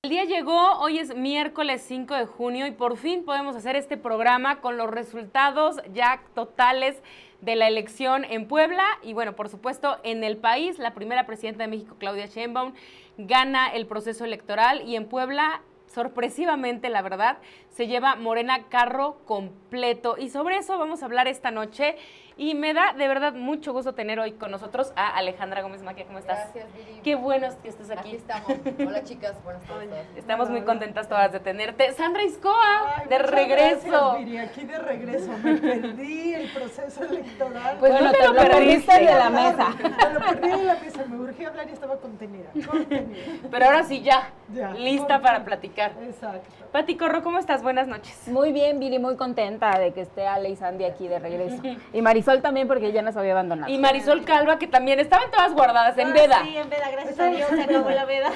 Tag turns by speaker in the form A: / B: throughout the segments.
A: El día llegó, hoy es miércoles 5 de junio y por fin podemos hacer este programa con los resultados ya totales de la elección en Puebla y bueno, por supuesto en el país. La primera presidenta de México, Claudia Sheinbaum, gana el proceso electoral y en Puebla, sorpresivamente, la verdad, se lleva Morena carro completo y sobre eso vamos a hablar esta noche y me da de verdad mucho gusto tener hoy con nosotros a Alejandra Gómez Maquia. ¿Cómo estás?
B: Gracias, Viri.
A: Qué bueno que estés aquí.
B: Aquí estamos. Hola, chicas. Buenas tardes.
A: Estamos muy contentas todas de tenerte. Sandra Iscoa,
C: Ay,
A: de regreso.
C: Gracias, Viri, aquí de regreso. Me perdí el proceso electoral.
A: Pues
D: bueno,
A: no te lo
D: perdiste
A: perdiste
D: de la mesa.
C: Me lo perdí de la mesa, me urgía hablar y estaba contenida.
A: Pero ahora sí ya,
C: Ya,
A: lista
C: por
A: para
C: fin.
A: platicar.
C: Exacto.
A: Pati Corro, ¿cómo estás? Buenas noches.
D: Muy bien, Viri, muy contenta de que esté Ale y Sandy aquí de regreso. Y Marisol también, porque ella nos había abandonado.
A: Y Marisol Calva, que también estaban todas guardadas en veda.
E: Sí, en veda, gracias a Dios se acabó la veda.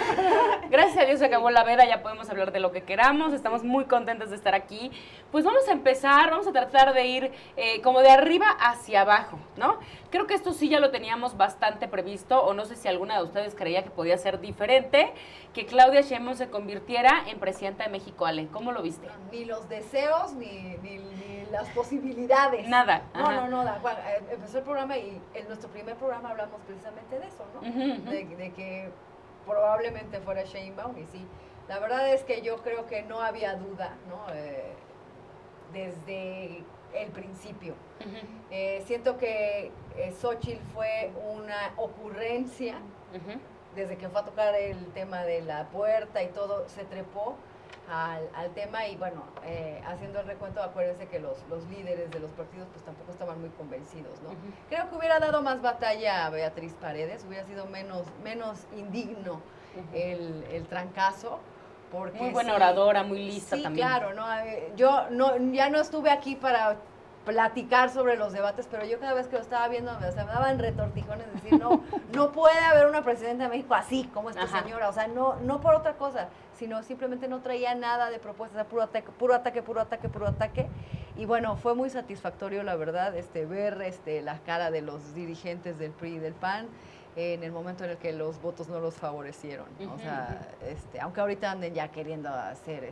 A: Gracias a Dios se acabó la veda, ya podemos hablar de lo que queramos, estamos muy contentas de estar aquí. Pues vamos a empezar, vamos a tratar de ir como de arriba hacia abajo, ¿no? Creo que esto sí ya lo teníamos bastante previsto, o no sé si alguna de ustedes creía que podía ser diferente, que Claudia Sheinbaum se convirtiera en presidenta de México. Ale, ¿cómo lo viste?
B: Ni los deseos, ni las posibilidades.
A: Nada.
B: No,
A: Ajá.
B: no, no. Bueno, empezó el programa y en nuestro primer programa hablamos precisamente de eso, ¿no?
A: Ujú.
B: De que probablemente fuera Sheinbaum y sí. La verdad es que yo creo que no había duda, ¿no? Desde el principio.
A: Ujú.
B: Siento que Xóchitl fue una ocurrencia.
A: Ujú.
B: Desde que fue a tocar el tema de la puerta y todo, se trepó al tema y bueno, haciendo el recuento, acuérdense que los líderes de los partidos pues tampoco estaban muy convencidos, ¿no?
A: Ujú.
B: Creo que hubiera dado más batalla a Beatriz Paredes, hubiera sido menos indigno el trancazo. Porque
A: Muy buena
B: sí,
A: oradora, muy lista
B: sí,
A: también.
B: claro, ¿no? Yo ya no estuve aquí para platicar sobre los debates, pero yo cada vez que lo estaba viendo, me daban retortijones, decir, no puede haber una presidenta de México así como esta
A: Ajá.
B: señora, o sea, no por otra cosa, sino simplemente no traía nada de propuestas, puro ataque, y bueno, fue muy satisfactorio, la verdad, ver la cara de los dirigentes del PRI y del PAN, en el momento en el que los votos no los favorecieron, ¿no? O sea, aunque ahorita anden ya queriendo hacer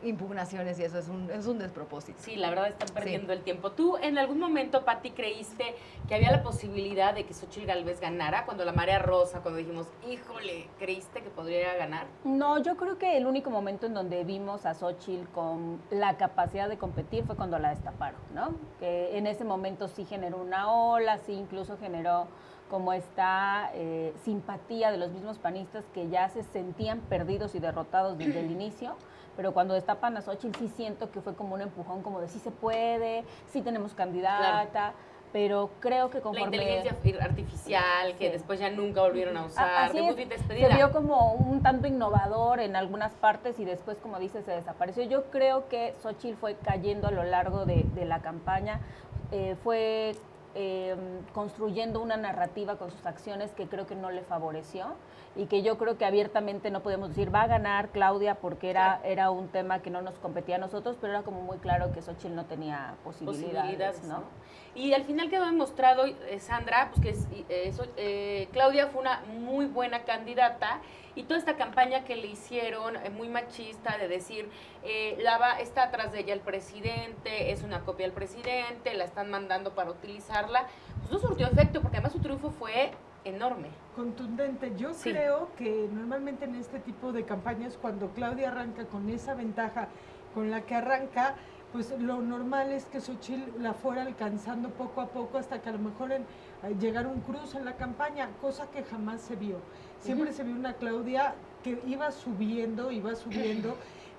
B: impugnaciones y eso es un despropósito.
A: Sí, la verdad están perdiendo
B: Sí.
A: el tiempo. ¿Tú en algún momento, Pati, creíste que había la posibilidad de que Xóchitl Gálvez ganara? Cuando la marea rosa, cuando dijimos, híjole, ¿creíste que podría ganar?
D: No, yo creo que el único momento en donde vimos a Xóchitl con la capacidad de competir fue cuando la destaparon, ¿no? Que en ese momento sí generó una ola, sí incluso generó como esta simpatía de los mismos panistas que ya se sentían perdidos y derrotados desde el inicio, pero cuando destapan a Xóchitl sí siento que fue como un empujón, como de sí se puede, sí tenemos candidata,
A: Claro.
D: Pero creo que
A: La
D: conforme...
A: inteligencia artificial, que
D: Sí.
A: después ya nunca volvieron a usar,
D: Así
A: debut
D: es,
A: y despedida.
D: se vio como un tanto innovador en algunas partes y después, como dice, se desapareció. Yo creo que Xóchitl fue cayendo a lo largo de la campaña, fue construyendo una narrativa con sus acciones que creo que no le favoreció y que yo creo que abiertamente no podemos decir va a ganar Claudia porque era un tema que no nos competía a nosotros, pero era como muy claro que Xóchitl no tenía posibilidades, ¿no?
A: Y al final quedó demostrado, Sandra, pues que Claudia fue una muy buena candidata y toda esta campaña que le hicieron, muy machista, de decir, está atrás de ella el presidente, es una copia del presidente, la están mandando para utilizarla, pues no surtió efecto, porque además su triunfo fue enorme.
C: Contundente. Yo
A: Sí.
C: creo que normalmente en este tipo de campañas, cuando Claudia arranca con esa ventaja con la que arranca, pues lo normal es que Xóchitl la fuera alcanzando poco a poco hasta que a lo mejor llegara un cruce en la campaña, cosa que jamás se vio. Siempre se vio una Claudia que iba subiendo.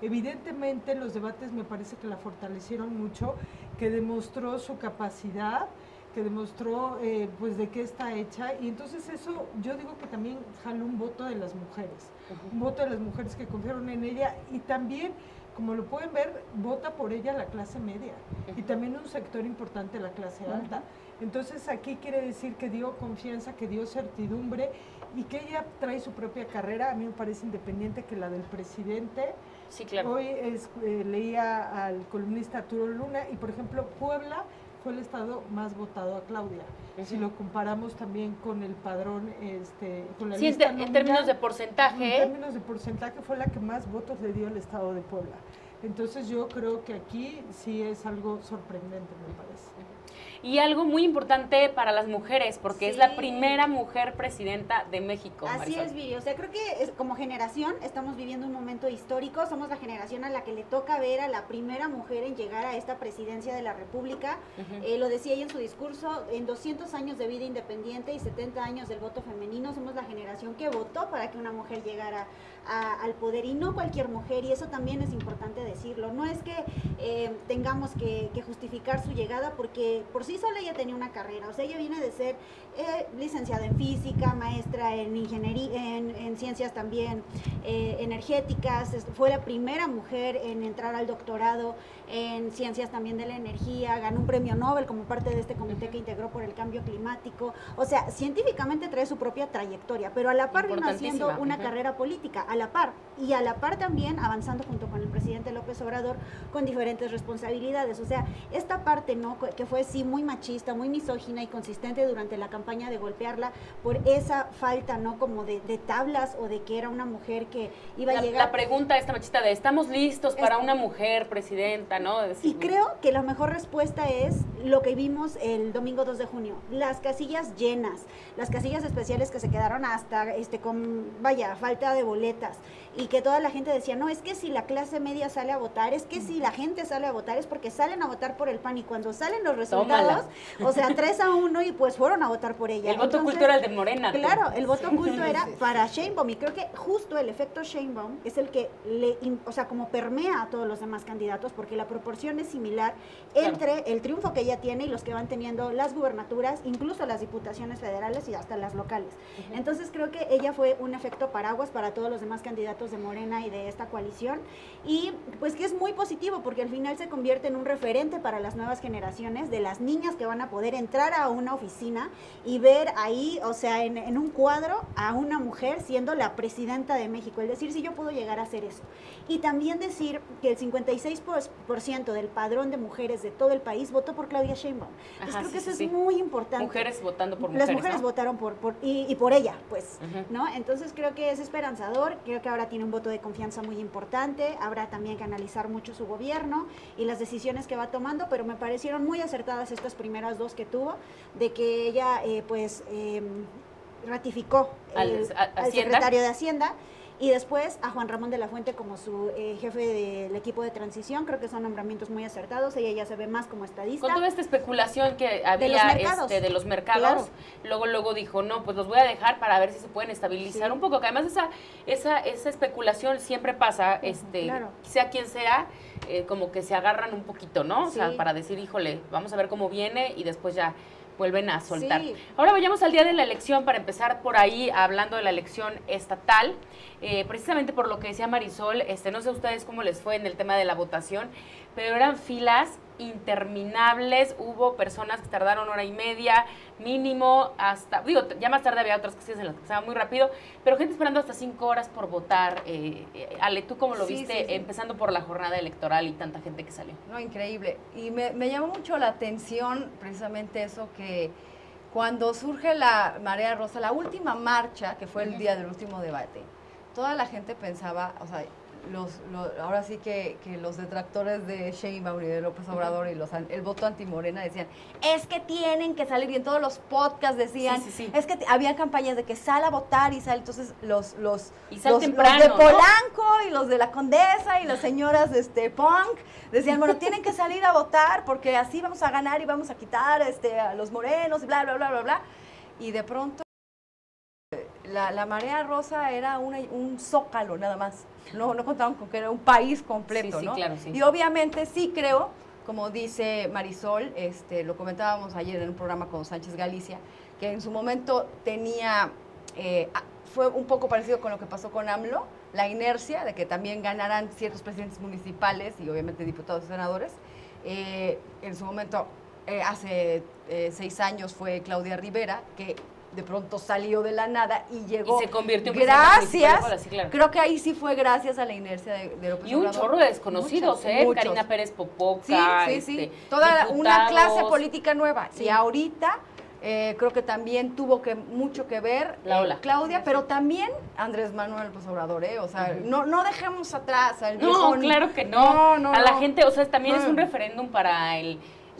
C: Evidentemente en los debates me parece que la fortalecieron mucho, que demostró su capacidad, que demostró pues de qué está hecha, y entonces eso yo digo que también jaló un voto de las mujeres, un voto de las mujeres que confiaron en ella, y también, como lo pueden ver, vota por ella la clase media, y también un sector importante la clase alta. Entonces aquí quiere decir que dio confianza, que dio certidumbre, y que ella trae su propia carrera. A mí me parece independiente que la del presidente.
A: Sí, claro.
C: Hoy leía al columnista Arturo Luna, y por ejemplo Puebla fue el estado más votado a Claudia. Si lo comparamos también con el padrón, con la
A: Sí,
C: lista
A: en
C: nominal,
A: términos de porcentaje.
C: En términos de porcentaje fue la que más votos le dio al estado de Puebla. Entonces yo creo que aquí sí es algo sorprendente, me parece.
A: Y algo muy importante para las mujeres, porque es la primera mujer presidenta de México.
E: Así
A: Marisol.
E: es, Viri. O sea, creo que como generación estamos viviendo un momento histórico. Somos la generación a la que le toca ver a la primera mujer en llegar a esta presidencia de la República. Lo decía ella en su discurso, en 200 años de vida independiente y 70 años del voto femenino, somos la generación que votó para que una mujer llegara al poder, y no cualquier mujer, y eso también es importante decirlo. No es que tengamos que justificar su llegada, porque por sí sola ella tenía una carrera. O sea, ella viene de ser licenciada en física, maestra en ingeniería, en ciencias también energéticas. Fue la primera mujer en entrar al doctorado en ciencias también de la energía, ganó un premio Nobel como parte de este comité que integró por el cambio climático. O sea, científicamente trae su propia trayectoria, pero a la par vino haciendo una carrera política, a la par, y a la par también avanzando junto con el presidente López Obrador con diferentes responsabilidades. O sea, esta parte, ¿no?, que fue sí muy machista, muy misógina y consistente durante la campaña de golpearla por esa falta, ¿no?, como de tablas, o de que era una mujer que iba a llegar.
A: La pregunta esta machista de ¿estamos listos para una mujer presidenta, no?
E: Y creo que la mejor respuesta es lo que vimos el domingo 2 de junio, las casillas llenas, las casillas especiales que se quedaron hasta con, vaya, falta de boletas, y que toda la gente decía, no, es que si la clase media sale a votar, es que si la gente sale a votar es porque salen a votar por el PAN, y cuando salen los resultados, o sea, 3-1, y pues fueron a votar por ella.
A: El voto oculto era el de Morena.
E: Claro, el voto oculto era para Sheinbaum, y creo que justo el efecto Sheinbaum es el que o sea, como permea a todos los demás candidatos, porque la proporción es similar entre el triunfo que ella tiene y los que van teniendo las gubernaturas, incluso las diputaciones federales y hasta las locales. Entonces creo que ella fue un efecto paraguas para todos los demás candidatos de Morena y de esta coalición, y pues que es muy positivo, porque al final se convierte en un referente para las nuevas generaciones, de las niñas que van a poder entrar a una oficina y ver ahí, o sea, en un cuadro a una mujer siendo la presidenta de México, es decir, si yo puedo llegar a hacer eso. Y también decir que el 56% del padrón de mujeres de todo el país votó por Claudia Sheinbaum. Entonces creo que eso es muy importante.
A: Mujeres votando por mujeres,
E: las mujeres,
A: ¿no?,
E: votaron y por ella, pues, ¿no? Entonces creo que es esperanzador, creo que ahora tiene un voto de confianza muy importante, habrá también que analizar mucho su gobierno y las decisiones que va tomando, pero me parecieron muy acertadas estas primeras dos que tuvo, de que ella, ratificó al secretario de Hacienda, y después a Juan Ramón de la Fuente como su jefe del equipo de transición. Creo que son nombramientos muy acertados. Ella ya se ve más como estadista.
A: Con toda esta especulación que había de los mercados, claro. luego dijo, no, pues los voy a dejar para ver si se pueden estabilizar un poco, que además esa especulación siempre pasa, claro, sea quien sea, como que se agarran un poquito, ¿no? O sea, para decir, híjole, vamos a ver cómo viene, y después ya vuelven a soltar. Sí. Ahora vayamos al día de la elección, para empezar por ahí, hablando de la elección estatal, precisamente por lo que decía Marisol, no sé a ustedes cómo les fue en el tema de la votación, pero eran filas interminables, hubo personas que tardaron 1:30 mínimo, hasta, ya más tarde había otras cuestiones en las que estaba muy rápido, pero gente esperando hasta 5 horas por votar. Ale, ¿tú cómo lo viste, empezando por la jornada electoral y tanta gente que salió?
B: No, increíble. Y me llamó mucho la atención precisamente eso, que cuando surge la marea rosa, la última marcha, que fue el día del último debate, toda la gente pensaba, o sea, ahora sí que los detractores de Sheinbaum y de López Obrador y el voto anti-Morena decían, es que tienen que salir, y en todos los podcasts decían, es que había campañas de que sal a votar y sal. Entonces los
A: temprano,
B: de Polanco, ¿no?, y los de la Condesa y las señoras punk decían, bueno, tienen que salir a votar porque así vamos a ganar y vamos a quitar a los morenos y bla, bla, bla, bla, bla. Y de pronto la marea rosa era un zócalo nada más. No contaban con que era un país completo, ¿no?
A: Claro, sí.
B: Y obviamente sí creo, como dice Marisol, lo comentábamos ayer en un programa con Sánchez Galicia, que en su momento fue un poco parecido con lo que pasó con AMLO, la inercia de que también ganaran ciertos presidentes municipales y obviamente diputados y senadores. En su momento, hace 6 años fue Claudia Rivera, que de pronto salió de la nada y llegó.
A: Y se convirtió en presidente municipal de
B: gracias,
A: Puebla, sí, claro.
B: creo que ahí sí fue gracias a la inercia de López
A: Y un
B: Obrador.
A: chorro de desconocidos,
B: Muchos.
A: Karina Pérez Popoca,
B: Sí. Toda una
A: diputados.
B: clase política nueva. Y ahorita creo que también tuvo mucho que ver Claudia, pero también Andrés Manuel López Obrador, o sea, no dejemos atrás al viejo.
A: No, claro que no. A la
B: no.
A: gente, o sea, también es un referéndum para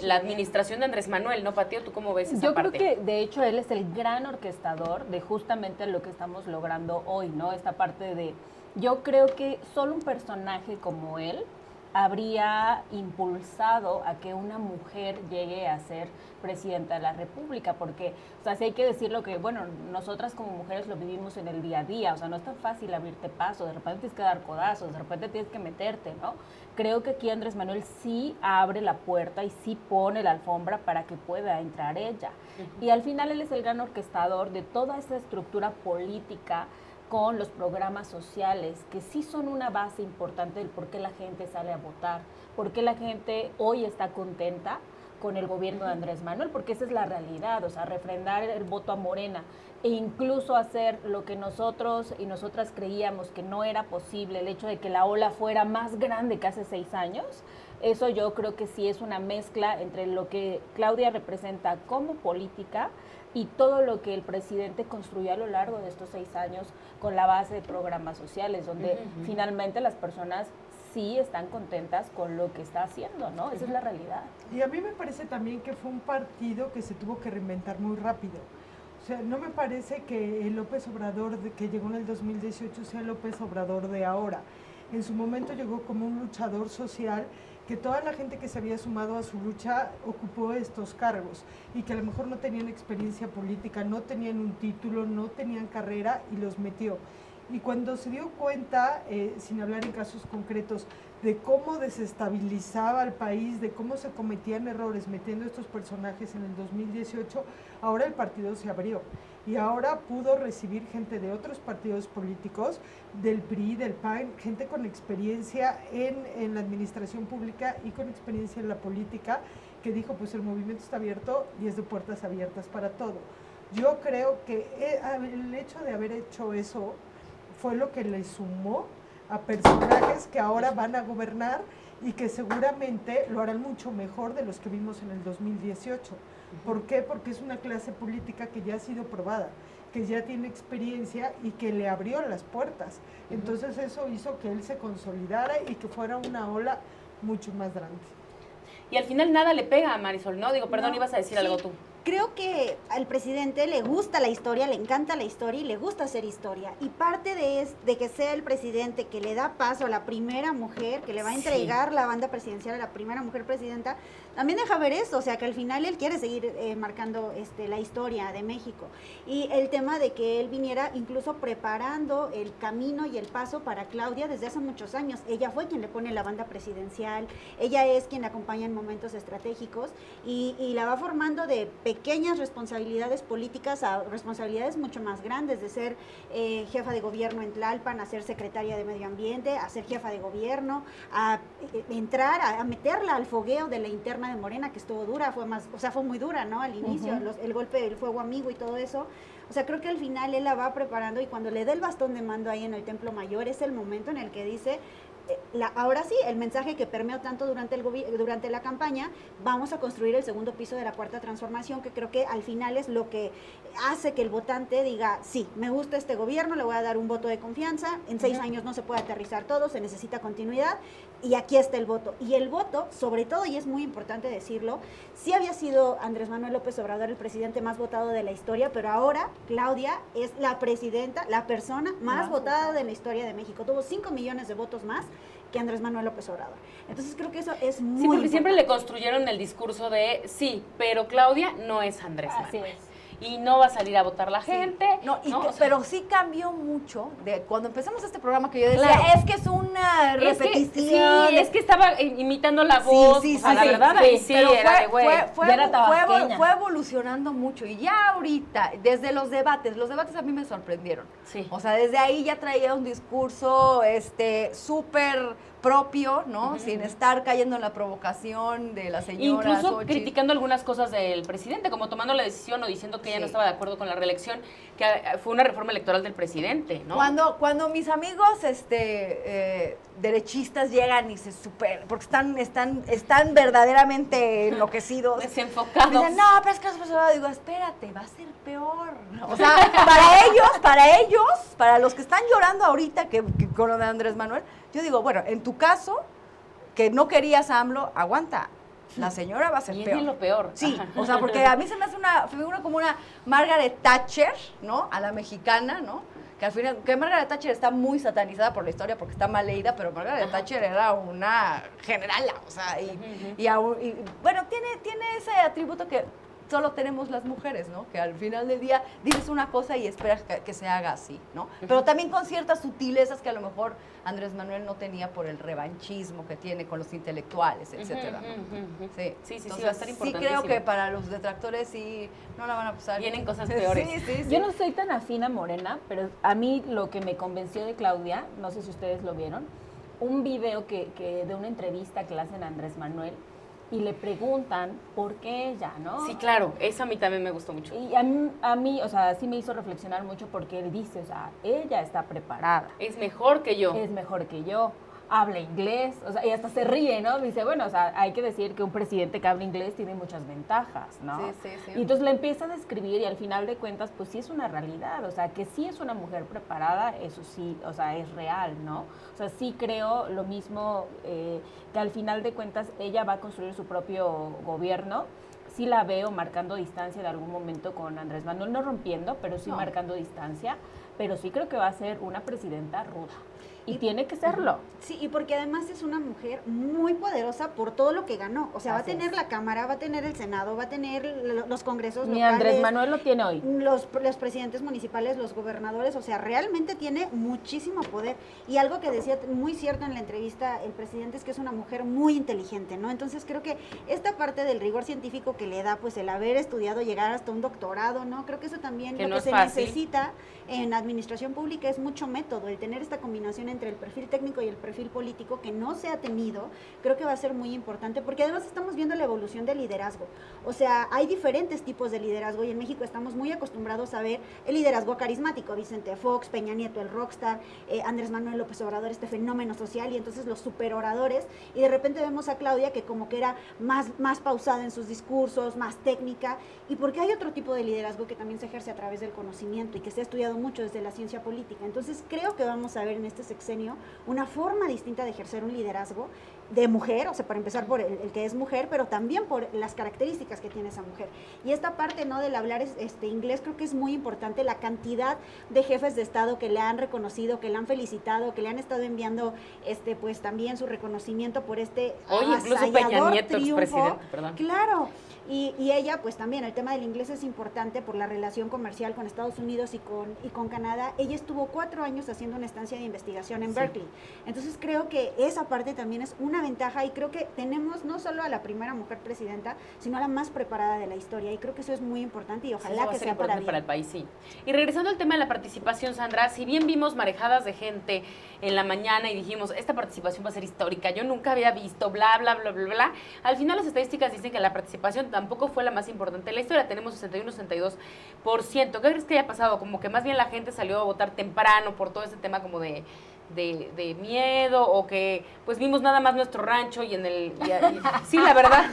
A: la administración de Andrés Manuel, ¿no, Patio? ¿Tú cómo ves esa
D: Yo
A: parte?
D: creo que, de hecho, él es el gran orquestador de justamente lo que estamos logrando hoy, ¿no? Esta parte de... Yo creo que solo un personaje como él habría impulsado a que una mujer llegue a ser presidenta de la República, porque, o sea, sí hay que decirlo que, bueno, nosotras como mujeres lo vivimos en el día a día, o sea, no es tan fácil abrirte paso, de repente tienes que dar codazos, de repente tienes que meterte, ¿no? Creo que aquí Andrés Manuel sí abre la puerta y sí pone la alfombra para que pueda entrar ella. Y al final él es el gran orquestador de toda esa estructura política con los programas sociales, que sí son una base importante del por qué la gente sale a votar, por qué la gente hoy está contenta con el gobierno de Andrés Manuel, porque esa es la realidad, o sea, refrendar el voto a Morena e incluso hacer lo que nosotros y nosotras creíamos que no era posible, el hecho de que la ola fuera más grande que hace 6 años, eso yo creo que sí es una mezcla entre lo que Claudia representa como política y todo lo que el presidente construyó a lo largo de estos 6 años con la base de programas sociales, donde finalmente las personas sí están contentas con lo que está haciendo, ¿no? Esa es la realidad.
C: Y a mí me parece también que fue un partido que se tuvo que reinventar muy rápido. O sea, no me parece que el López Obrador que llegó en el 2018 sea el López Obrador de ahora. En su momento llegó como un luchador social, que toda la gente que se había sumado a su lucha ocupó estos cargos y que a lo mejor no tenían experiencia política, no tenían un título, no tenían carrera y los metió. Y cuando se dio cuenta, sin hablar en casos concretos, de cómo desestabilizaba al país, de cómo se cometían errores metiendo estos personajes en el 2018, ahora el partido se abrió. Y ahora pudo recibir gente de otros partidos políticos, del PRI, del PAN, gente con experiencia en la administración pública y con experiencia en la política, que dijo, pues el movimiento está abierto y es de puertas abiertas para todo. Yo creo que el hecho de haber hecho eso fue lo que le sumó a personajes que ahora van a gobernar y que seguramente lo harán mucho mejor de los que vimos en el 2018. ¿Por qué? Porque es una clase política que ya ha sido probada, que ya tiene experiencia y que le abrió las puertas. Entonces eso hizo que él se consolidara y que fuera una ola mucho más grande.
A: Y al final nada le pega a Marisol, ¿no? Digo, perdón,
E: No,
A: ibas a decir
E: sí.
A: algo tú.
E: Creo que al presidente le gusta la historia, le encanta la historia y le gusta hacer historia. Y parte de que sea el presidente que le da paso a la primera mujer, que le va a entregar la banda presidencial a la primera mujer presidenta, también deja ver eso, o sea que al final él quiere seguir marcando la historia de México. Y el tema de que él viniera incluso preparando el camino y el paso para Claudia desde hace muchos años. Ella fue quien le pone la banda presidencial, ella es quien la acompaña en momentos estratégicos y la va formando de pequeñas responsabilidades políticas a responsabilidades mucho más grandes, de ser jefa de gobierno en Tlalpan, a ser secretaria de Medio Ambiente, a ser jefa de gobierno, a entrar, a meterla al fogueo de la interna de Morena, que estuvo dura, fue muy dura, ¿no? Al inicio, el golpe del fuego amigo y todo eso. O sea, creo que al final él la va preparando y cuando le dé el bastón de mando ahí en el Templo Mayor es el momento en el que dice... ahora sí, el mensaje que permeó tanto durante la campaña, vamos a construir el segundo piso de la Cuarta Transformación, que creo que al final es lo que hace que el votante diga, sí, me gusta este gobierno, le voy a dar un voto de confianza, en 6 años no se puede aterrizar todo, se necesita continuidad, y aquí está el voto. Y el voto, sobre todo, y es muy importante decirlo, sí había sido Andrés Manuel López Obrador el presidente más votado de la historia, pero ahora Claudia es la presidenta, la persona más votada de la historia de México. Tuvo 5 millones de votos más que Andrés Manuel López Obrador. Entonces creo que eso es muy
A: Sí, porque
E: importante.
A: siempre le construyeron el discurso de, sí, pero Claudia no es Andrés
D: Así
A: Manuel.
D: es.
A: Y no va a salir a votar la gente.
B: No,
A: ¿no? O sea,
B: pero sí cambió mucho de cuando empezamos este programa, que yo decía,
A: Claro.
B: es que es una
A: es que,
B: repetición.
A: sí, es que estaba imitando la voz.
B: Sí,
A: o sea, la
B: sí,
A: verdad,
B: sí,
A: ahí sí,
B: pero
A: era de güey.
D: ya era tabasqueña.
B: fue evolucionando mucho y ya ahorita, desde los debates a mí me sorprendieron.
A: Sí.
B: O sea, desde ahí ya traía un discurso súper propio, ¿no? Sin estar cayendo en la provocación de la señora
A: Incluso
B: Xochitl.
A: criticando algunas cosas del presidente, como tomando la decisión o diciendo que ella no estaba de acuerdo con la reelección, que fue una reforma electoral del presidente, ¿no?
B: Cuando mis amigos derechistas llegan y se porque están verdaderamente enloquecidos.
A: Desenfocados.
B: Dicen, no, pero es que digo, espérate, va a ser peor. O sea, para los que están llorando ahorita que con lo de Andrés Manuel, yo digo, bueno, en tu caso, que no querías a AMLO, aguanta. La señora va a ser
A: Viene lo peor.
B: Sí, o sea, porque a mí se me hace una figura como una Margaret Thatcher, ¿no? A la mexicana, ¿no? Que al final, que Margaret Thatcher está muy satanizada por la historia porque está mal leída, pero Margaret Thatcher era una generala, o sea, y bueno, tiene ese atributo que solo tenemos las mujeres, ¿no? Que al final del día dices una cosa y esperas que se haga así, ¿no? Pero también con ciertas sutilezas que a lo mejor Andrés Manuel no tenía por el revanchismo que tiene con los intelectuales, etcétera, ¿no? Sí,
A: va a estar
B: sí creo que para los detractores sí no la van a pasar.
A: Vienen cosas peores.
B: Sí.
D: Yo no soy tan afín a Morena, pero a mí lo que me convenció de Claudia, no sé si ustedes lo vieron, un video que de una entrevista que le hacen a Andrés Manuel, y le preguntan por qué ella, ¿no?
A: Sí, claro, eso a mí también me gustó mucho.
D: Y a mí, o sea, sí me hizo reflexionar mucho porque él dice, o sea, ella está preparada.
A: Es mejor que yo.
D: Es mejor que yo. Habla inglés, o sea, y hasta se ríe, ¿no? Dice, bueno, o sea, hay que decir que un presidente que habla inglés tiene muchas ventajas, ¿no?
B: Sí.
D: Y entonces la empieza a describir y al final de cuentas, pues sí es una realidad, o sea, que sí es una mujer preparada, eso sí, o sea, es real, ¿no? O sea, sí creo lo mismo, que al final de cuentas ella va a construir su propio gobierno. Sí la veo marcando distancia de algún momento con Andrés Manuel, no rompiendo, pero sí marcando distancia, pero sí creo que va a ser una presidenta ruda. Y tiene que serlo.
E: Sí, y porque además es una mujer muy poderosa por todo lo que ganó. O sea, va a tener la Cámara, va a tener el Senado, va a tener los congresos
D: Ni
E: locales.
D: Andrés Manuel lo tiene hoy.
E: Los presidentes municipales, los gobernadores, o sea, realmente tiene muchísimo poder. Y algo que decía muy cierto en la entrevista el presidente es que es una mujer muy inteligente, ¿no? Entonces creo que esta parte del rigor científico que le da, pues el haber estudiado, llegar hasta un doctorado, ¿no? Creo que eso también
A: Que
E: lo
A: no
E: que
A: es
E: se
A: fácil.
E: necesita en administración pública es mucho método, el tener esta combinación entre el perfil técnico y el perfil político que no se ha tenido, creo que va a ser muy importante, porque además estamos viendo la evolución del liderazgo. O sea, hay diferentes tipos de liderazgo y en México estamos muy acostumbrados a ver el liderazgo carismático, Vicente Fox, Peña Nieto, el rockstar, Andrés Manuel López Obrador, este fenómeno social, y entonces los superoradores, y de repente vemos a Claudia que como que era más pausada en sus discursos, más técnica, y porque hay otro tipo de liderazgo que también se ejerce a través del conocimiento y que se ha estudiado mucho desde la ciencia política. Entonces creo que vamos a ver en este sexenio una forma distinta de ejercer un liderazgo de mujer, o sea, para empezar por el que es mujer, pero también por las características que tiene esa mujer. Y esta parte, ¿no?, del hablar inglés, creo que es muy importante, la cantidad de jefes de Estado que le han reconocido, que le han felicitado, que le han estado enviando, pues también su reconocimiento por
A: Oye, incluso Peña Nieto, expresidente, perdón.
E: Claro. Y ella, pues también, el tema del inglés es importante por la relación comercial con Estados Unidos y con Canadá. Ella estuvo 4 años haciendo una estancia de investigación en Berkeley. Entonces creo que esa parte también es una ventaja y creo que tenemos no solo a la primera mujer presidenta, sino a la más preparada de la historia. Y creo que eso es muy importante y ojalá que sea para
A: el país, sí. Y regresando al tema de la participación, Sandra, si bien vimos marejadas de gente en la mañana y dijimos, esta participación va a ser histórica, yo nunca había visto, bla, bla, bla, bla, bla, al final las estadísticas dicen que la participación tampoco fue la más importante de la historia, tenemos 61-62%. ¿Qué crees que haya pasado? Como que más bien la gente salió a votar temprano por todo ese tema como de miedo, o que pues vimos nada más nuestro rancho y en el sí, la verdad,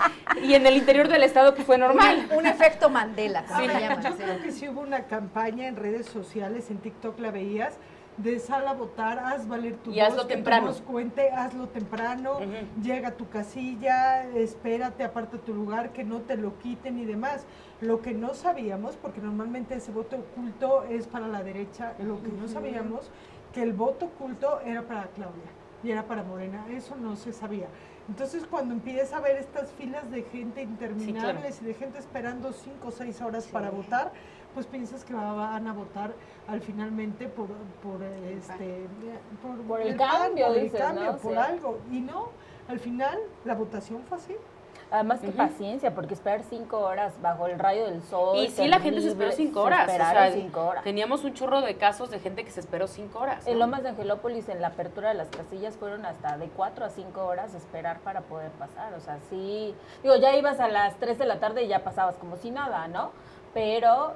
A: y en el interior del estado pues fue normal.
B: Un efecto Mandela, como
C: Sí,
B: le llaman.
C: yo creo que sí hubo una campaña en redes sociales, en TikTok la veías, de sal a votar, haz valer tu
A: Y
C: voz,
A: hazlo
C: que
A: temprano.
C: tu voz cuente, hazlo temprano, llega a tu casilla, espérate, aparta tu lugar, que no te lo quiten y demás. Lo que no sabíamos, porque normalmente ese voto oculto es para la derecha, lo que no sabíamos, que el voto oculto era para Claudia y era para Morena, eso no se sabía. Entonces cuando empiezas a ver estas filas de gente interminables, sí, claro, y de gente esperando 5 o 6 horas para votar, pues piensas que van a votar al finalmente por
D: el cambio,
C: por el
D: dices,
C: cambio,
D: ¿no?
C: por
D: Sí.
C: algo, y no, al final la votación fue así.
D: Además, qué paciencia, porque esperar 5 horas bajo el rayo del sol.
A: Y sí, la gente se esperó 5 horas.
D: Esperaron 5 horas.
A: Teníamos un chorro de casos de gente que se esperó 5 horas.
D: En Lomas de Angelópolis, en la apertura de las casillas, fueron hasta de 4 a 5 horas de esperar para poder pasar. O sea, sí, digo, ya ibas a las 3 de la tarde y ya pasabas como si nada, ¿no? Pero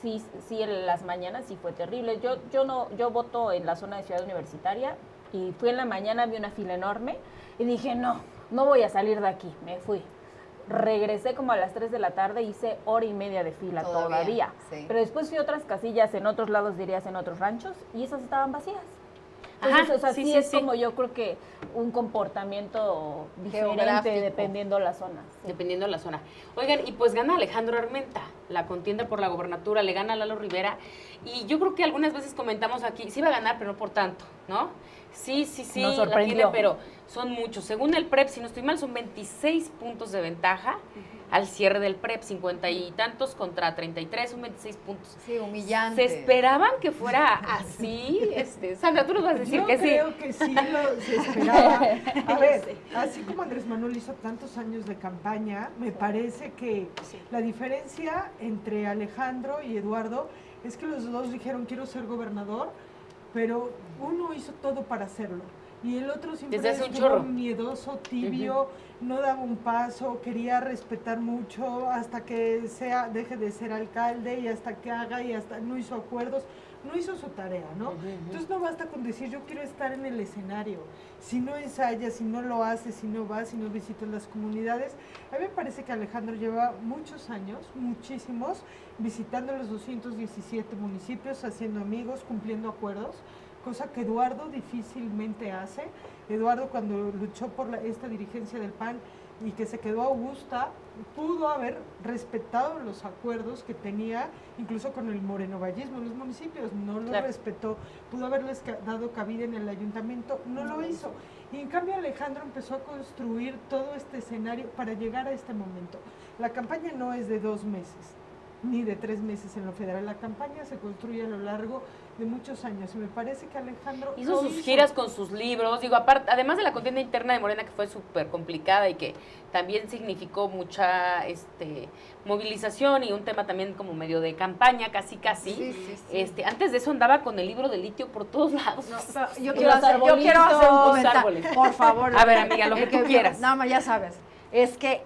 D: sí, en las mañanas sí fue terrible. Yo voto en la zona de Ciudad Universitaria y fui en la mañana, vi una fila enorme y dije, no voy a salir de aquí, me fui. Regresé como a las 3 de la tarde, hice 1:30 de fila todavía.
B: Sí.
D: Pero después fui a otras casillas, en otros lados dirías, en otros ranchos, y esas estaban vacías. Entonces,
A: Ajá,
D: o sea,
A: sí,
D: sí
A: sí,
D: es
A: sí.
D: como yo creo que un comportamiento diferente
B: Geográfico.
D: dependiendo la zona. Sí.
A: Dependiendo de la zona. Oigan, y pues gana Alejandro Armenta, la contienda por la gobernatura, le gana a Lalo Rivera, y yo creo que algunas veces comentamos aquí, sí va a ganar, pero no por tanto, ¿no? Sí,
D: Nos
A: la
D: sorprendió.
A: tiene, pero son muchos. Según el PREP, si no estoy mal, son 26 puntos de ventaja al cierre del PREP, 50 y tantos contra 33, son 26 puntos.
B: Sí, humillante.
A: ¿Se esperaban que fuera así? Sandra, tú nos vas a decir
C: Yo
A: que sí.
C: creo que sí se esperaba. A ver, así como Andrés Manuel hizo tantos años de campaña, me parece que la diferencia entre Alejandro y Eduardo es que los dos dijeron quiero ser gobernador, pero uno hizo todo para hacerlo. Y el otro siempre
A: Desde hace un
C: estuvo
A: chorro.
C: miedoso, tibio, no daba un paso, quería respetar mucho hasta que deje de ser alcalde y hasta que haga y hasta no hizo acuerdos, no hizo su tarea, ¿no? Entonces no basta con decir yo quiero estar en el escenario. Si no ensayas, si no lo haces, si no vas, si no visitas las comunidades. A mí me parece que Alejandro lleva muchos años, muchísimos, visitando los 217 municipios, haciendo amigos, cumpliendo acuerdos, cosa que Eduardo difícilmente hace. Eduardo, cuando luchó por esta dirigencia del PAN y que se quedó Augusta, pudo haber respetado los acuerdos que tenía, incluso con el morenovallismo en los municipios, no lo respetó, pudo haberles dado cabida en el ayuntamiento, no lo hizo. Y en cambio Alejandro empezó a construir todo este escenario para llegar a este momento. La campaña no es de 2 meses, ni de 3 meses en lo federal, la campaña se construye a lo largo de muchos años y me parece que Alejandro
A: Hizo sus giras con sus libros, digo, aparte, además de la contienda interna de Morena que fue súper complicada y que también significó mucha movilización y un tema también como medio de campaña, casi.
B: Sí.
A: Antes de eso andaba con el libro de litio por todos lados.
B: Yo
D: Y
B: quiero
D: los
B: hacer un
A: arbolitos,
B: comentario,
A: árboles.
B: por favor.
A: A ver, amiga, lo que tú quieras.
B: Nada más, ya sabes. Es que,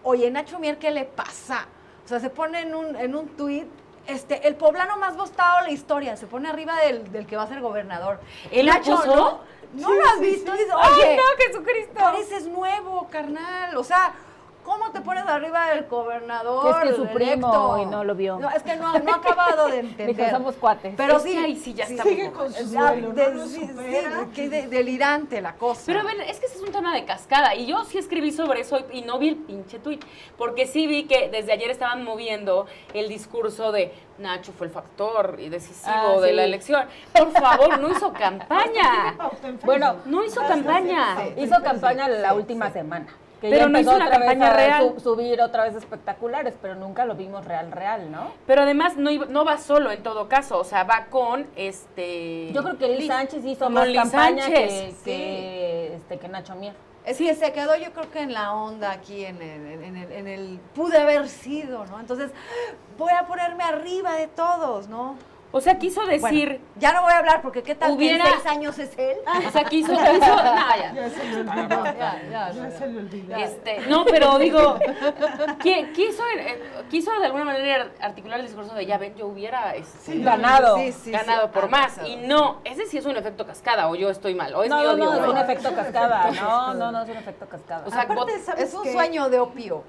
B: oye, Nacho Mier, ¿qué le pasa? O sea, se pone en un tuit, el poblano más votado de la historia, se pone arriba del que va a ser gobernador.
A: ¿Él lo
B: Nacho,
A: puso?
B: ¿no lo has visto? Dice,
A: ¡Ay,
B: oye,
A: no, Jesucristo!
B: pareces nuevo, carnal. O sea, ¿cómo te pones arriba del gobernador?
D: Es que su primo
B: electo?
D: y no lo vio.
B: No, es que no ha acabado de entender.
D: Dijo, somos cuates.
B: Pero
A: Es
B: sí,
A: que ahí sí ya está
C: sigue
A: muy
C: con su
B: ya,
C: duelo, no lo
B: sí,
C: supera.
B: qué delirante la cosa.
A: Pero ven, es que ese es un tema de cascada y yo sí escribí sobre eso y no vi el pinche tuit, porque sí vi que desde ayer estaban moviendo el discurso de Nacho fue el factor decisivo de la elección. Por favor, no hizo campaña.
D: Bueno,
A: No hizo campaña.
D: hizo campaña la última semana. Que
A: Pero
D: ya
A: no
D: empezó
A: hizo una
D: otra vez
A: campaña
D: a
A: real.
D: subir otra vez espectaculares, pero nunca lo vimos real, ¿no?
A: Pero además no va solo en todo caso, o sea, va con
D: Yo creo que Liz Sánchez hizo
A: con
D: más
A: Liz
D: campaña
A: Sánchez,
D: que Nacho Mier.
B: Es que se quedó yo creo que en la onda aquí, en el pude haber sido, ¿no? Entonces, voy a ponerme arriba de todos, ¿no?
A: O sea, quiso decir,
B: Bueno, ya no voy a hablar porque qué tal
A: Hubiera-
B: que en 6 años es él.
A: o sea, quiso, no, ya.
C: Ya se le olvidó.
B: Ya.
C: Se le olvidó.
A: No, pero digo, quiso de alguna manera articular el discurso de ya ven, yo hubiera
D: ganado.
A: ganado por más. Y no, ese sí es un efecto cascada, o yo estoy mal, o es mi
D: No,
A: odio.
D: es un efecto cascada. No, es un efecto cascada.
A: O sea,
C: Aparte, ¿sabes
B: Es un
C: qué?
B: sueño de opio.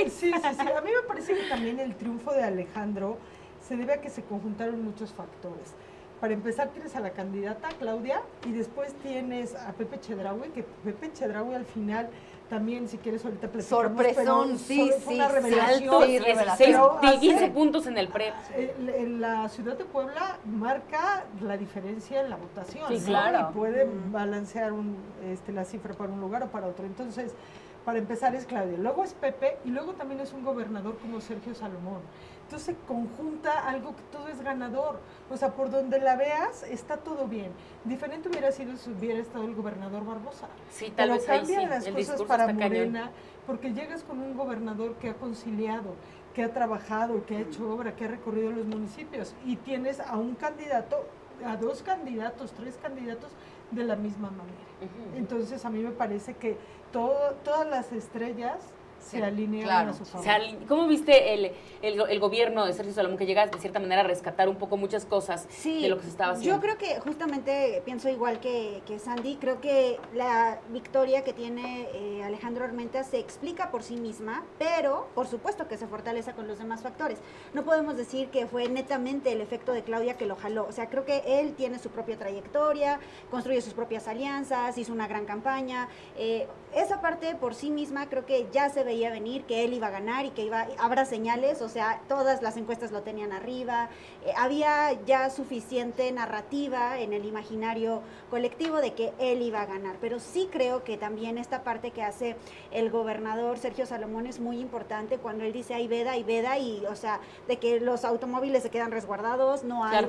C: Sí. A mí me parece que también el triunfo de Alejandro se debe a que se conjuntaron muchos factores. Para empezar, tienes a la candidata Claudia y después tienes a Pepe Chedraui, que Pepe Chedraui al final también, si quieres ahorita platicamos,
B: Sorpresón,
C: pero
B: sí,
C: fue una
B: sí,
C: revelación.
B: salto, sí,
A: 16,
C: Pero hace-
A: 15 puntos en el PREP.
C: En la ciudad de Puebla marca la diferencia en la votación,
D: Sí,
C: ¿no?
D: claro.
C: Y puede balancear la cifra para un lugar o para otro. Entonces, Para empezar es Claudia, luego es Pepe y luego también es un gobernador como Sergio Salomón. Entonces conjunta algo que todo es ganador. O sea, por donde la veas, está todo bien. Diferente hubiera sido si hubiera estado el gobernador Barbosa.
A: Sí, tal
C: Pero
A: vez ahí
C: cambian
A: sí,
C: las
A: el
C: cosas
A: discurso
C: para
A: está cañón.
C: Morena, porque llegas con un gobernador que ha conciliado, que ha trabajado, que ha hecho obra, que ha recorrido los municipios, y tienes a un candidato, a 2 candidatos, 3 candidatos de la misma manera. Entonces a mí me parece que todas las estrellas se alinean
B: claro.
C: a su favor.
A: ¿Cómo viste el gobierno de Sergio Salomón, que llega de cierta manera a rescatar un poco muchas cosas de lo que se estaba haciendo?
E: Yo creo que justamente pienso igual que Sandy, creo que la victoria que tiene Alejandro Armenta se explica por sí misma, pero por supuesto que se fortalece con los demás factores. No podemos decir que fue netamente el efecto de Claudia que lo jaló, o sea, creo que él tiene su propia trayectoria, construye sus propias alianzas, hizo una gran campaña, esa parte por sí misma creo que ya se veía venir que él iba a ganar y que habrá señales, o sea, todas las encuestas lo tenían arriba, había ya suficiente narrativa en el imaginario colectivo de que él iba a ganar, pero sí creo que también esta parte que hace el gobernador Sergio Salomón es muy importante cuando él dice hay veda, y o sea, de que los automóviles se quedan resguardados, no hay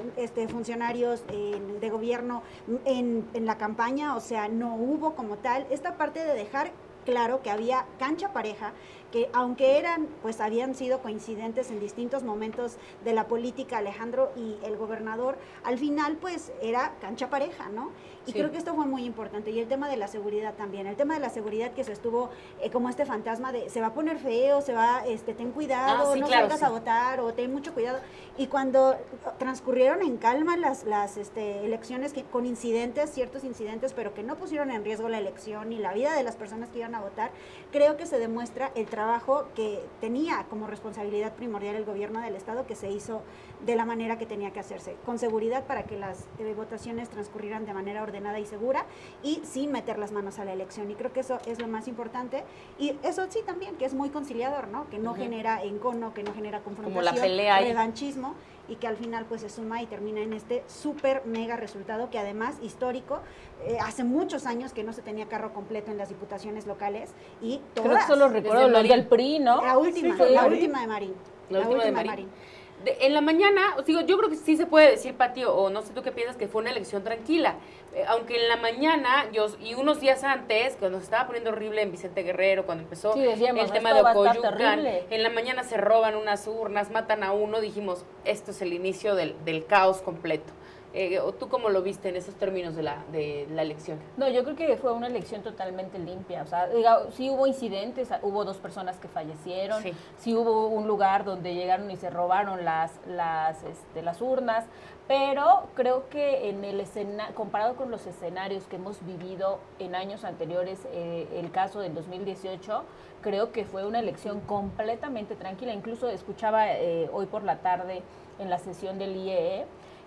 E: funcionarios de gobierno en la campaña, o sea, no hubo como tal, esta parte de dejar claro que había cancha pareja, que aunque habían sido coincidentes en distintos momentos de la política Alejandro y el gobernador, al final pues era cancha pareja, ¿no? Y creo que esto fue muy importante. Y el tema de la seguridad también, el tema de la seguridad que se estuvo como este fantasma de se va a poner feo, ten cuidado, no salgas a votar o ten mucho cuidado. Y cuando transcurrieron en calma las elecciones con incidentes, ciertos incidentes, pero que no pusieron en riesgo la elección ni la vida de las personas que iban a votar, creo que se demuestra el trabajo que tenía como responsabilidad primordial el gobierno del estado, que se hizo de la manera que tenía que hacerse, con seguridad para que las votaciones transcurrieran de manera ordenada y segura y sin meter las manos a la elección. Y creo que eso es lo más importante. Y eso sí también, que es muy conciliador, ¿no? Que no genera encono, que no genera confrontación,
A: como la pelea
E: revanchismo, y que al final pues se suma y termina en este súper mega resultado que además histórico, hace muchos años que no se tenía carro completo en las diputaciones locales y todas.
D: Creo que solo recuerdo los del PRI, ¿no?
E: La última,
C: Sí,
E: la última de Marín.
A: La última de Marín. En la mañana, yo creo que sí se puede decir, Pati, o no sé tú qué piensas, que fue una elección tranquila. Aunque en la mañana, y unos días antes, cuando se estaba poniendo horrible en Vicente Guerrero, cuando empezó el tema de Ocoyucan, en la mañana se roban unas urnas, matan a uno, dijimos, esto es el inicio del caos completo. ¿Tú cómo lo viste en esos términos de la elección?
D: No, yo creo que fue una elección totalmente limpia. O sea, sí hubo incidentes, hubo 2 personas que fallecieron, sí hubo un lugar donde llegaron y se robaron las urnas, pero creo que comparado con los escenarios que hemos vivido en años anteriores, el caso del 2018, creo que fue una elección completamente tranquila. Incluso escuchaba hoy por la tarde en la sesión del IEE,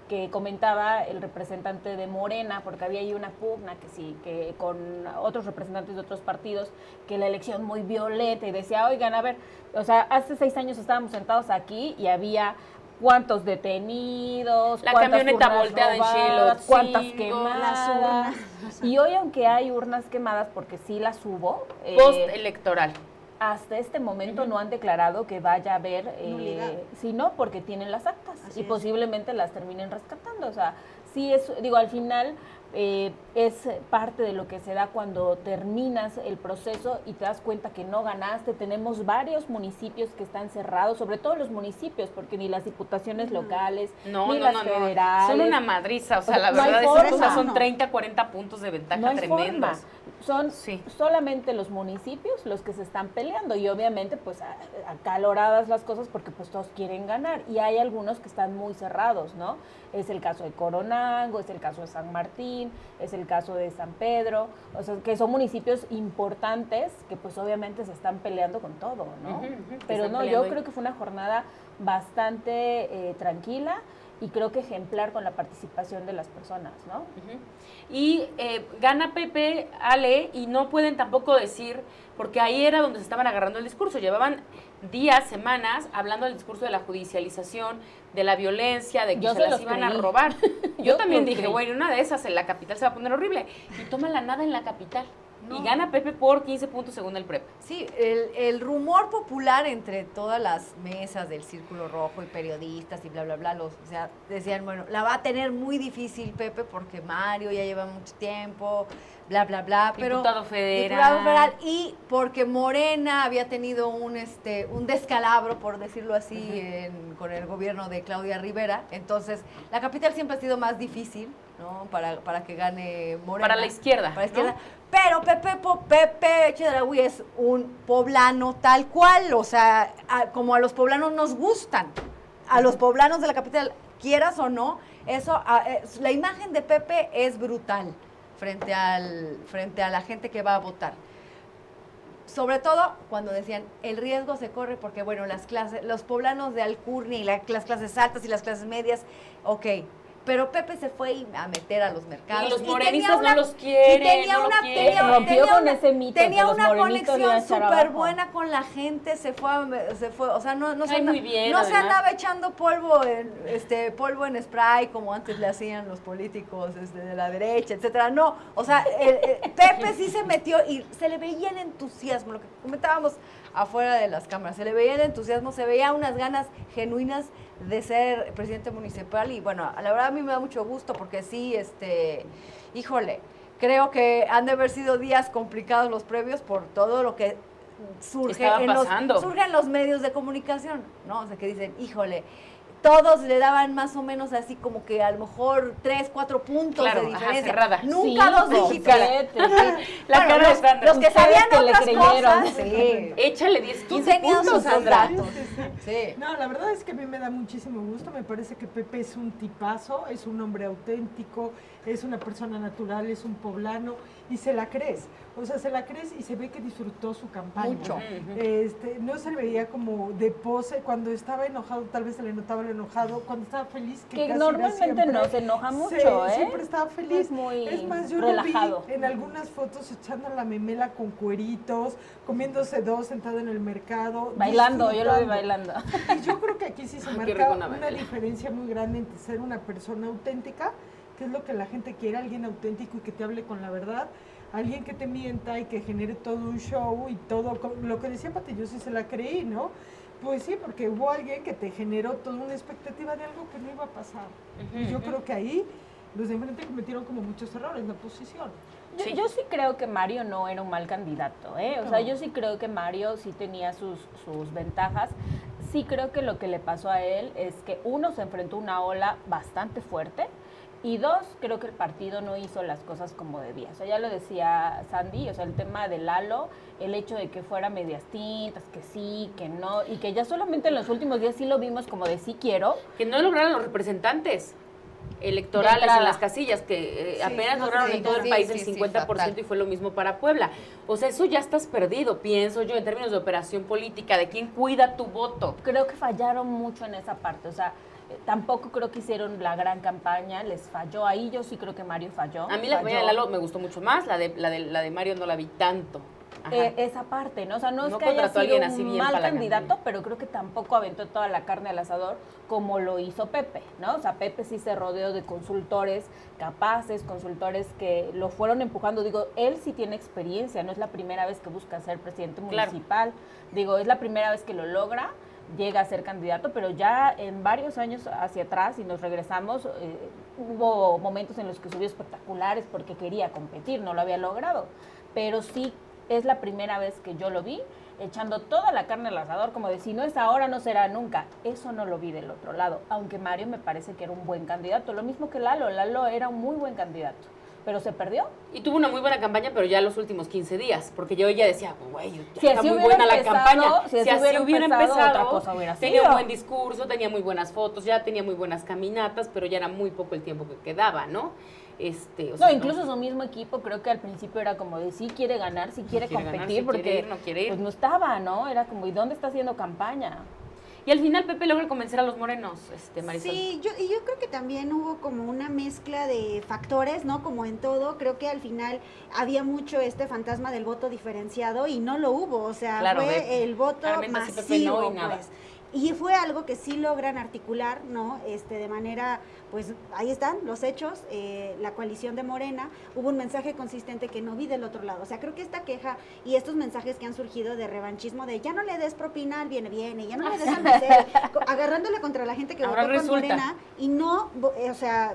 D: que comentaba el representante de Morena, porque había ahí una pugna que con otros representantes de otros partidos, que la elección muy violenta, y decía, oigan, a ver, o sea, hace 6 años estábamos sentados aquí y había cuántos detenidos,
A: la camioneta volteada en Chilo,
D: cuántas quemadas,
E: las urnas.
D: Y hoy, aunque hay urnas quemadas, porque sí las hubo,
A: post-electoral,
D: hasta este momento no han declarado que vaya a haber, sino porque tienen las actas.
E: Así
D: y
E: es.
D: posiblemente las terminen rescatando. O sea, sí es, al final es parte de lo que se da cuando terminas el proceso y te das cuenta que no ganaste. Tenemos varios municipios que están cerrados, sobre todo los municipios, porque ni las diputaciones locales, ni las federales.
A: Son una madriza, o sea, la
D: no
A: verdad son 30, 40 puntos de ventaja tremendos.
D: Son solamente los municipios los que se están peleando y obviamente pues acaloradas las cosas porque pues todos quieren ganar y hay algunos que están muy cerrados, ¿no? Es el caso de Coronango, es el caso de San Martín, es el caso de San Pedro, o sea, que son municipios importantes que pues obviamente se están peleando con todo, ¿no? Pero no, yo creo que fue una jornada bastante tranquila y creo que ejemplar con la participación de las personas, ¿no?
A: Y gana Pepe, Ale, y no pueden tampoco decir, porque ahí era donde se estaban agarrando el discurso, llevaban días, semanas, hablando del discurso de la judicialización, de la violencia, de que se las iban a robar. Yo también dije, bueno, una de esas en la capital se va a poner horrible. Y toma la nada en la capital. Y gana Pepe por 15 puntos según el PREP.
B: Sí, el rumor popular entre todas las mesas del Círculo Rojo y periodistas y bla, bla, bla, o sea, decían, bueno, la va a tener muy difícil Pepe porque Mario ya lleva mucho tiempo, bla, bla, bla, pero...
A: Diputado federal.
B: Y porque Morena había tenido un descalabro, por decirlo así, con el gobierno de Claudia Rivera. Entonces, la capital siempre ha sido más difícil, ¿no? Para que gane Morena.
A: Para la izquierda,
B: Para la izquierda.
A: ¿no?
B: Pero Pepe Chedraui es un poblano tal cual, o sea, como a los poblanos nos gustan, a los poblanos de la capital, quieras o no, la imagen de Pepe es brutal frente a la gente que va a votar. Sobre todo cuando decían, el riesgo se corre porque, bueno, los poblanos de Alcurnia y las clases altas y las clases medias, ok, pero Pepe se fue a meter a los mercados.
A: Y los morenistas no los quieren,
D: rompió con ese mito
B: tenía
D: que los
B: una
D: morenitos le iban a
B: conexión
D: echar
B: súper
D: abajo.
B: buena con la gente, se fue, o sea, no se
A: Ay, muy bien,
B: no se
A: además.
B: andaba echando polvo en spray como antes le hacían los políticos de la derecha, etcétera. No, o sea, Pepe sí se metió y se le veía el entusiasmo, lo que comentábamos afuera de las cámaras, se le veía el entusiasmo, se veía unas ganas genuinas de ser presidente municipal y bueno, la verdad a mí me da mucho gusto porque sí, híjole, creo que han de haber sido días complicados los previos por todo lo que surge en los medios de comunicación, ¿no? O sea, que dicen, híjole, todos le daban más o menos así como que a lo mejor 3, 4 puntos de diferencia.
A: Cerrada.
B: Nunca dos dígitos.
A: La cara de Sandra.
B: Los que sabían
D: que le
B: otras
D: creyeron.
B: cosas, sí.
A: Échale 10,
B: Tú
A: 15
B: tenías
A: puntos,
B: sus
A: Sandra.
B: datos. Sí.
C: No, la verdad es que a mí me da muchísimo gusto, me parece que Pepe es un tipazo, es un hombre auténtico, es una persona natural, es un poblano y se la crees, o sea, se la crees y se ve que disfrutó su campaña.
B: Mucho.
C: No se le veía como de pose, cuando estaba enojado tal vez se le notaba lo enojado, cuando estaba feliz, que casi
D: normalmente
C: siempre,
D: no se enoja mucho,
C: siempre estaba feliz.
D: Es muy
C: más, yo
D: relajado.
C: lo vi en algunas fotos echando la memela con cueritos, comiéndose dos sentado en el mercado.
D: Bailando, yo lo vi
C: disfrutando.
D: bailando.
C: Y yo creo que aquí sí se
A: Qué
C: marca
A: rico una
C: una
A: memela.
C: diferencia muy grande entre ser una persona auténtica, que es lo que la gente quiere, alguien auténtico y que te hable con la verdad, alguien que te mienta y que genere todo un show y todo, lo que decía Pati, yo sí se la creí, ¿no? Pues sí, porque hubo alguien que te generó toda una expectativa de algo que no iba a pasar. Y yo creo que ahí los de enfrente cometieron como muchos errores, la oposición.
D: Yo sí creo que Mario no era un mal candidato, ¿eh? O sea, yo sí creo que Mario sí tenía sus ventajas. Sí creo que lo que le pasó a él es que uno, se enfrentó a una ola bastante fuerte y dos, creo que el partido no hizo las cosas como debía. O sea, ya lo decía Sandy, o sea, el tema de Lalo, el hecho de que fuera medias tintas, que sí, que no, y que ya solamente en los últimos días sí lo vimos como de sí quiero.
A: Que no lograron los representantes electorales en las casillas, que
B: Sí,
A: apenas
B: no,
A: lograron
B: sí,
A: en todo el
B: sí,
A: país
B: sí,
A: el
B: sí,
A: 50%
B: fatal.
A: y fue lo mismo para Puebla. O sea, eso ya estás perdido, pienso yo, en términos de operación política, de quién cuida tu voto.
D: Creo que fallaron mucho en esa parte, o sea, tampoco creo que hicieron la gran campaña, les falló ahí, yo sí creo que Mario falló.
A: A mí la campaña de Lalo me gustó mucho más, la de Mario no la vi tanto. Ajá.
D: Esa parte, ¿no? O sea, no es
A: No
D: que haya
A: contrató a
D: sido
A: alguien así
D: un
A: bien
D: mal
A: para la
D: candidato,
A: campaña.
D: pero creo que tampoco aventó toda la carne al asador como lo hizo Pepe, ¿no? O sea, Pepe sí se rodeó de consultores capaces, consultores que lo fueron empujando. Digo, él sí tiene experiencia, no es la primera vez que busca ser presidente
A: Claro.
D: municipal. Digo, es la primera vez que lo logra, llega a ser candidato, pero ya en varios años hacia atrás, y nos regresamos, hubo momentos en los que subió espectaculares porque quería competir, no lo había logrado, pero sí es la primera vez que yo lo vi echando toda la carne al asador, como de si no es ahora, no será nunca. Eso no lo vi del otro lado, aunque Mario me parece que era un buen candidato, lo mismo que Lalo era un muy buen candidato, pero se perdió.
A: Y tuvo una muy buena campaña, pero ya los últimos 15 días, porque yo ya decía, güey, ya
D: Si
A: está
D: así
A: muy
D: hubiera
A: buena la
D: empezado,
A: campaña.
D: si así hubiera empezado, otra cosa hubiera
A: tenía
D: sido.
A: un buen discurso, tenía muy buenas fotos, ya tenía muy buenas caminatas, pero ya era muy poco el tiempo que quedaba, ¿no? O sea,
D: No, incluso su mismo equipo creo que al principio era como de sí quiere ganar, sí quiere
A: quiere
D: competir,
A: ganar, sí
D: porque
A: quiere ir, no quiere ir.
D: pues no estaba, ¿no? Era como, ¿y dónde está haciendo campaña?
A: Y al final Pepe logra convencer a los morenos, Marisol.
E: Sí, yo creo que también hubo como una mezcla de factores, ¿no? Como en todo, creo que al final había mucho este fantasma del voto diferenciado y no lo hubo, o sea,
A: Claro,
E: fue el voto
A: claramente así Pepe no
E: masivo,
A: y nada.
E: pues. Y fue algo que sí logran articular, ¿no? De manera, pues ahí están los hechos, la coalición de Morena, hubo un mensaje consistente que no vi del otro lado. O sea, creo que esta queja y estos mensajes que han surgido de revanchismo, de ya no le des propina al viene, ya no le des al mesero, agarrándole contra la gente que
A: Ahora
E: votó con
A: resulta.
E: Morena y no, o sea,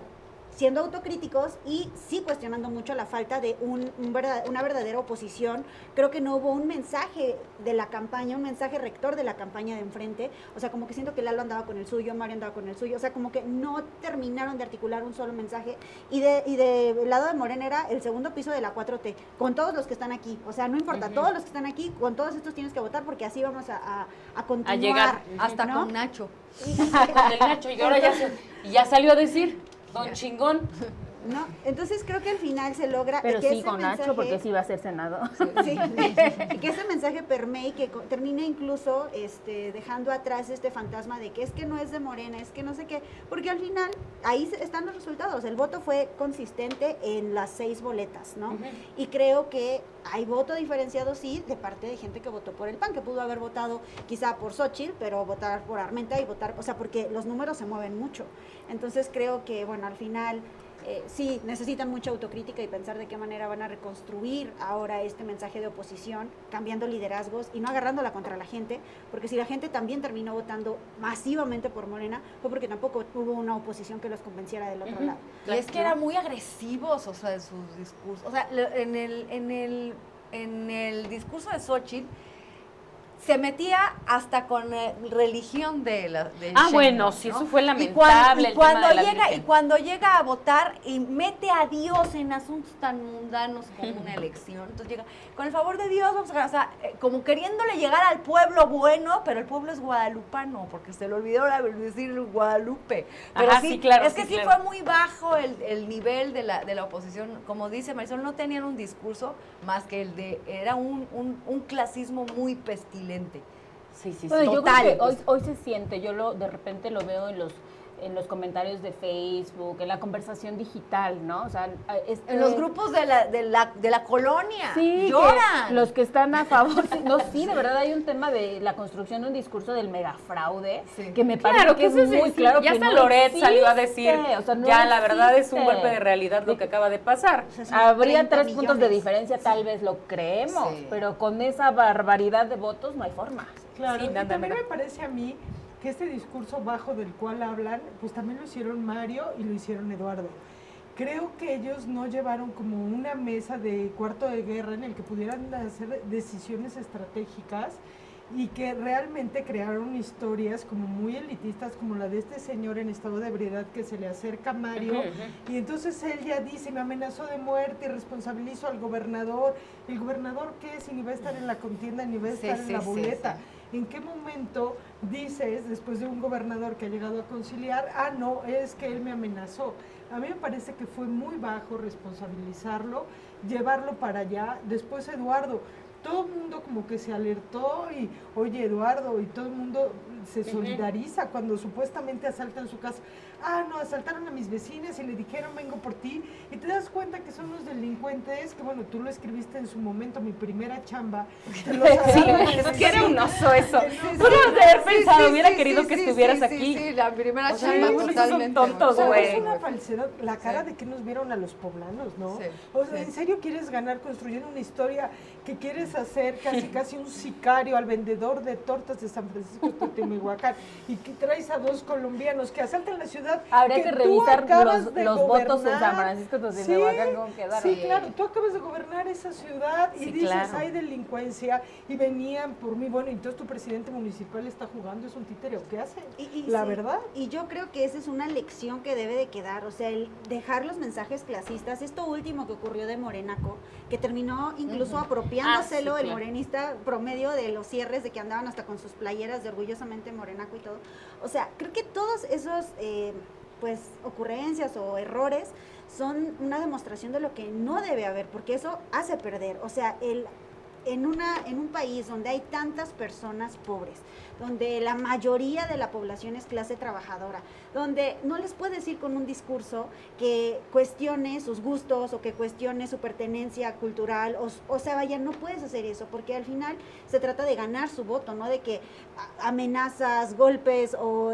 E: siendo autocríticos y sí cuestionando mucho la falta de una verdadera oposición. Creo que no hubo un mensaje de la campaña, un mensaje rector de la campaña de enfrente. O sea, como que siento que Lalo andaba con el suyo, Mario andaba con el suyo. O sea, como que no terminaron de articular un solo mensaje. Y del lado de Morena era el segundo piso de la 4T, con todos los que están aquí. O sea, no importa, todos los que están aquí, con todos estos tienes que votar porque así vamos a continuar.
A: A llegar.
B: Hasta
E: ¿no?
B: con Nacho.
A: Con el Nacho, y ahora ya salió a decir, don chingón.
E: ¿No? Entonces creo que al final se logra
D: Pero
E: que
D: sí
E: ese
D: con Nacho,
E: mensaje-
D: porque sí va a ser senador.
E: Sí, y que ese mensaje permee y que termine incluso dejando atrás este fantasma de que es que no es de Morena, es que no sé qué, porque al final ahí están los resultados. El voto fue consistente en las 6 boletas, ¿no? Y creo que hay voto diferenciado, sí, de parte de gente que votó por el PAN, que pudo haber votado quizá por Xóchitl, pero votar por Armenta y votar, o sea, porque los números se mueven mucho. Entonces creo que, bueno, al final sí, necesitan mucha autocrítica y pensar de qué manera van a reconstruir ahora este mensaje de oposición, cambiando liderazgos y no agarrándola contra la gente, porque si la gente también terminó votando masivamente por Morena, fue porque tampoco hubo una oposición que los convenciera del otro lado.
B: Y es que eran muy agresivos, o sea, en sus discursos. O sea, en el discurso de Xóchitl se metía hasta con religión de
A: Ah,
B: Sheinbaum,
A: bueno, sí,
B: ¿no?
A: eso fue
B: Y
A: lamentable.
B: cuando
A: el tema de la
B: llega
A: Virgen.
B: y cuando llega a votar y mete a Dios en asuntos tan mundanos como una elección, entonces llega, con el favor de Dios vamos a ganar, o sea, como queriéndole llegar al pueblo bueno, pero el pueblo es guadalupano, porque se le olvidó decir Guadalupe. Pero
A: Ajá, sí, claro,
B: es que
A: sí,
B: sí
A: claro.
B: fue muy bajo el nivel de la oposición, como dice Marisol, no tenían un discurso más que el de, era un clasismo muy pestilente.
A: Sí, sí, sí.
D: Bueno, yo
B: total,
D: creo que
B: pues.
D: hoy se siente, de repente lo veo en los comentarios de Facebook, en la conversación digital, ¿no? O sea,
B: En los grupos de la colonia,
D: sí,
B: lloran.
D: que los que están a favor, sí, no, sí, de verdad hay un tema de la construcción de un discurso del megafraude,
B: Sí.
D: que me parece
A: Claro,
D: que es
A: eso
D: muy
A: sí,
D: claro
A: ya
D: que
A: hasta
D: no
A: Loret salió a decir,
D: existe, o sea, no
A: ya la verdad es un
D: existe.
A: golpe de realidad lo que acaba de pasar.
E: O sea, son
D: Habría
E: 30
D: 3 puntos de
E: millones.
D: diferencia, tal vez lo creemos,
B: Sí.
D: pero con esa barbaridad de votos no hay forma.
C: Claro,
A: Sí,
C: y
A: nada,
C: también
A: nada.
C: me parece a mí que este discurso bajo del cual hablan, pues también lo hicieron Mario y lo hicieron Eduardo. Creo que ellos no llevaron como una mesa de cuarto de guerra en el que pudieran hacer decisiones estratégicas y que realmente crearon historias como muy elitistas, como la de este señor en estado de ebriedad que se le acerca a Mario,
A: Ujú, ujú.
C: y entonces él ya dice, me amenazó de muerte y responsabilizo al gobernador. ¿El gobernador qué? Si ni va a estar en la contienda, ni va a
B: Sí,
C: estar en
B: sí,
C: la
B: sí,
C: boleta. ¿En qué momento dices, después de un gobernador que ha llegado a conciliar, ah, no, es que él me amenazó? A mí me parece que fue muy bajo responsabilizarlo, llevarlo para allá. Después Eduardo, todo el mundo como que se alertó y, oye, Eduardo, y todo el mundo se solidariza cuando supuestamente asaltan su casa. Ah, no, asaltaron a mis vecinas y le dijeron, vengo por ti. Y te das cuenta que son los delincuentes, que bueno, tú lo escribiste en su momento, mi primera chamba. Te los
A: Sí,
C: agarran,
A: es que era un oso eso.
C: Sí, sí,
A: Tú lo has de haber
B: Sí,
A: pensado,
B: sí,
A: hubiera
B: sí,
A: querido
B: sí,
A: que
B: sí,
A: estuvieras
B: sí,
A: aquí.
B: Sí, la primera
A: O sea,
B: chamba
A: bueno, esos son
B: totalmente.
A: tontos,
C: O sea,
A: güey.
C: es una falsedad, la cara de que nos vieron a los poblanos, ¿no?
B: Sí,
C: O sea,
B: sí.
C: ¿en serio quieres ganar construyendo una historia que quieres hacer casi un sicario al vendedor de tortas de San Francisco de Teotihuacán y que traes a 2 colombianos que asaltan la ciudad?
D: Habría que
C: tú
D: revisar
C: acabas de
D: los votos en
C: gobernar?
D: San Francisco de
C: Sí,
D: Teotihuacán, cómo quedaron.
C: Sí, claro, tú acabas de gobernar esa ciudad y
A: Sí,
C: dices,
A: claro.
C: hay delincuencia y venían por mí, bueno, entonces tu presidente municipal está jugando, es un títere, ¿o qué hace? La
E: Sí,
C: verdad.
E: Y yo creo que esa es una lección que debe de quedar, o sea, el dejar los mensajes clasistas, esto último que ocurrió de Morenaco, que terminó incluso apropiándoselo
A: Ah, sí,
E: el
A: claro.
E: morenista promedio de los cierres, de que andaban hasta con sus playeras de orgullosamente Morenaco y todo. O sea, creo que todos esos pues ocurrencias o errores son una demostración de lo que no debe haber, porque eso hace perder, o sea, el en un país donde hay tantas personas pobres, donde la mayoría de la población es clase trabajadora, donde no les puedes ir con un discurso que cuestione sus gustos o que cuestione su pertenencia cultural, o sea, vaya, no puedes hacer eso, porque al final se trata de ganar su voto, no de que amenazas, golpes o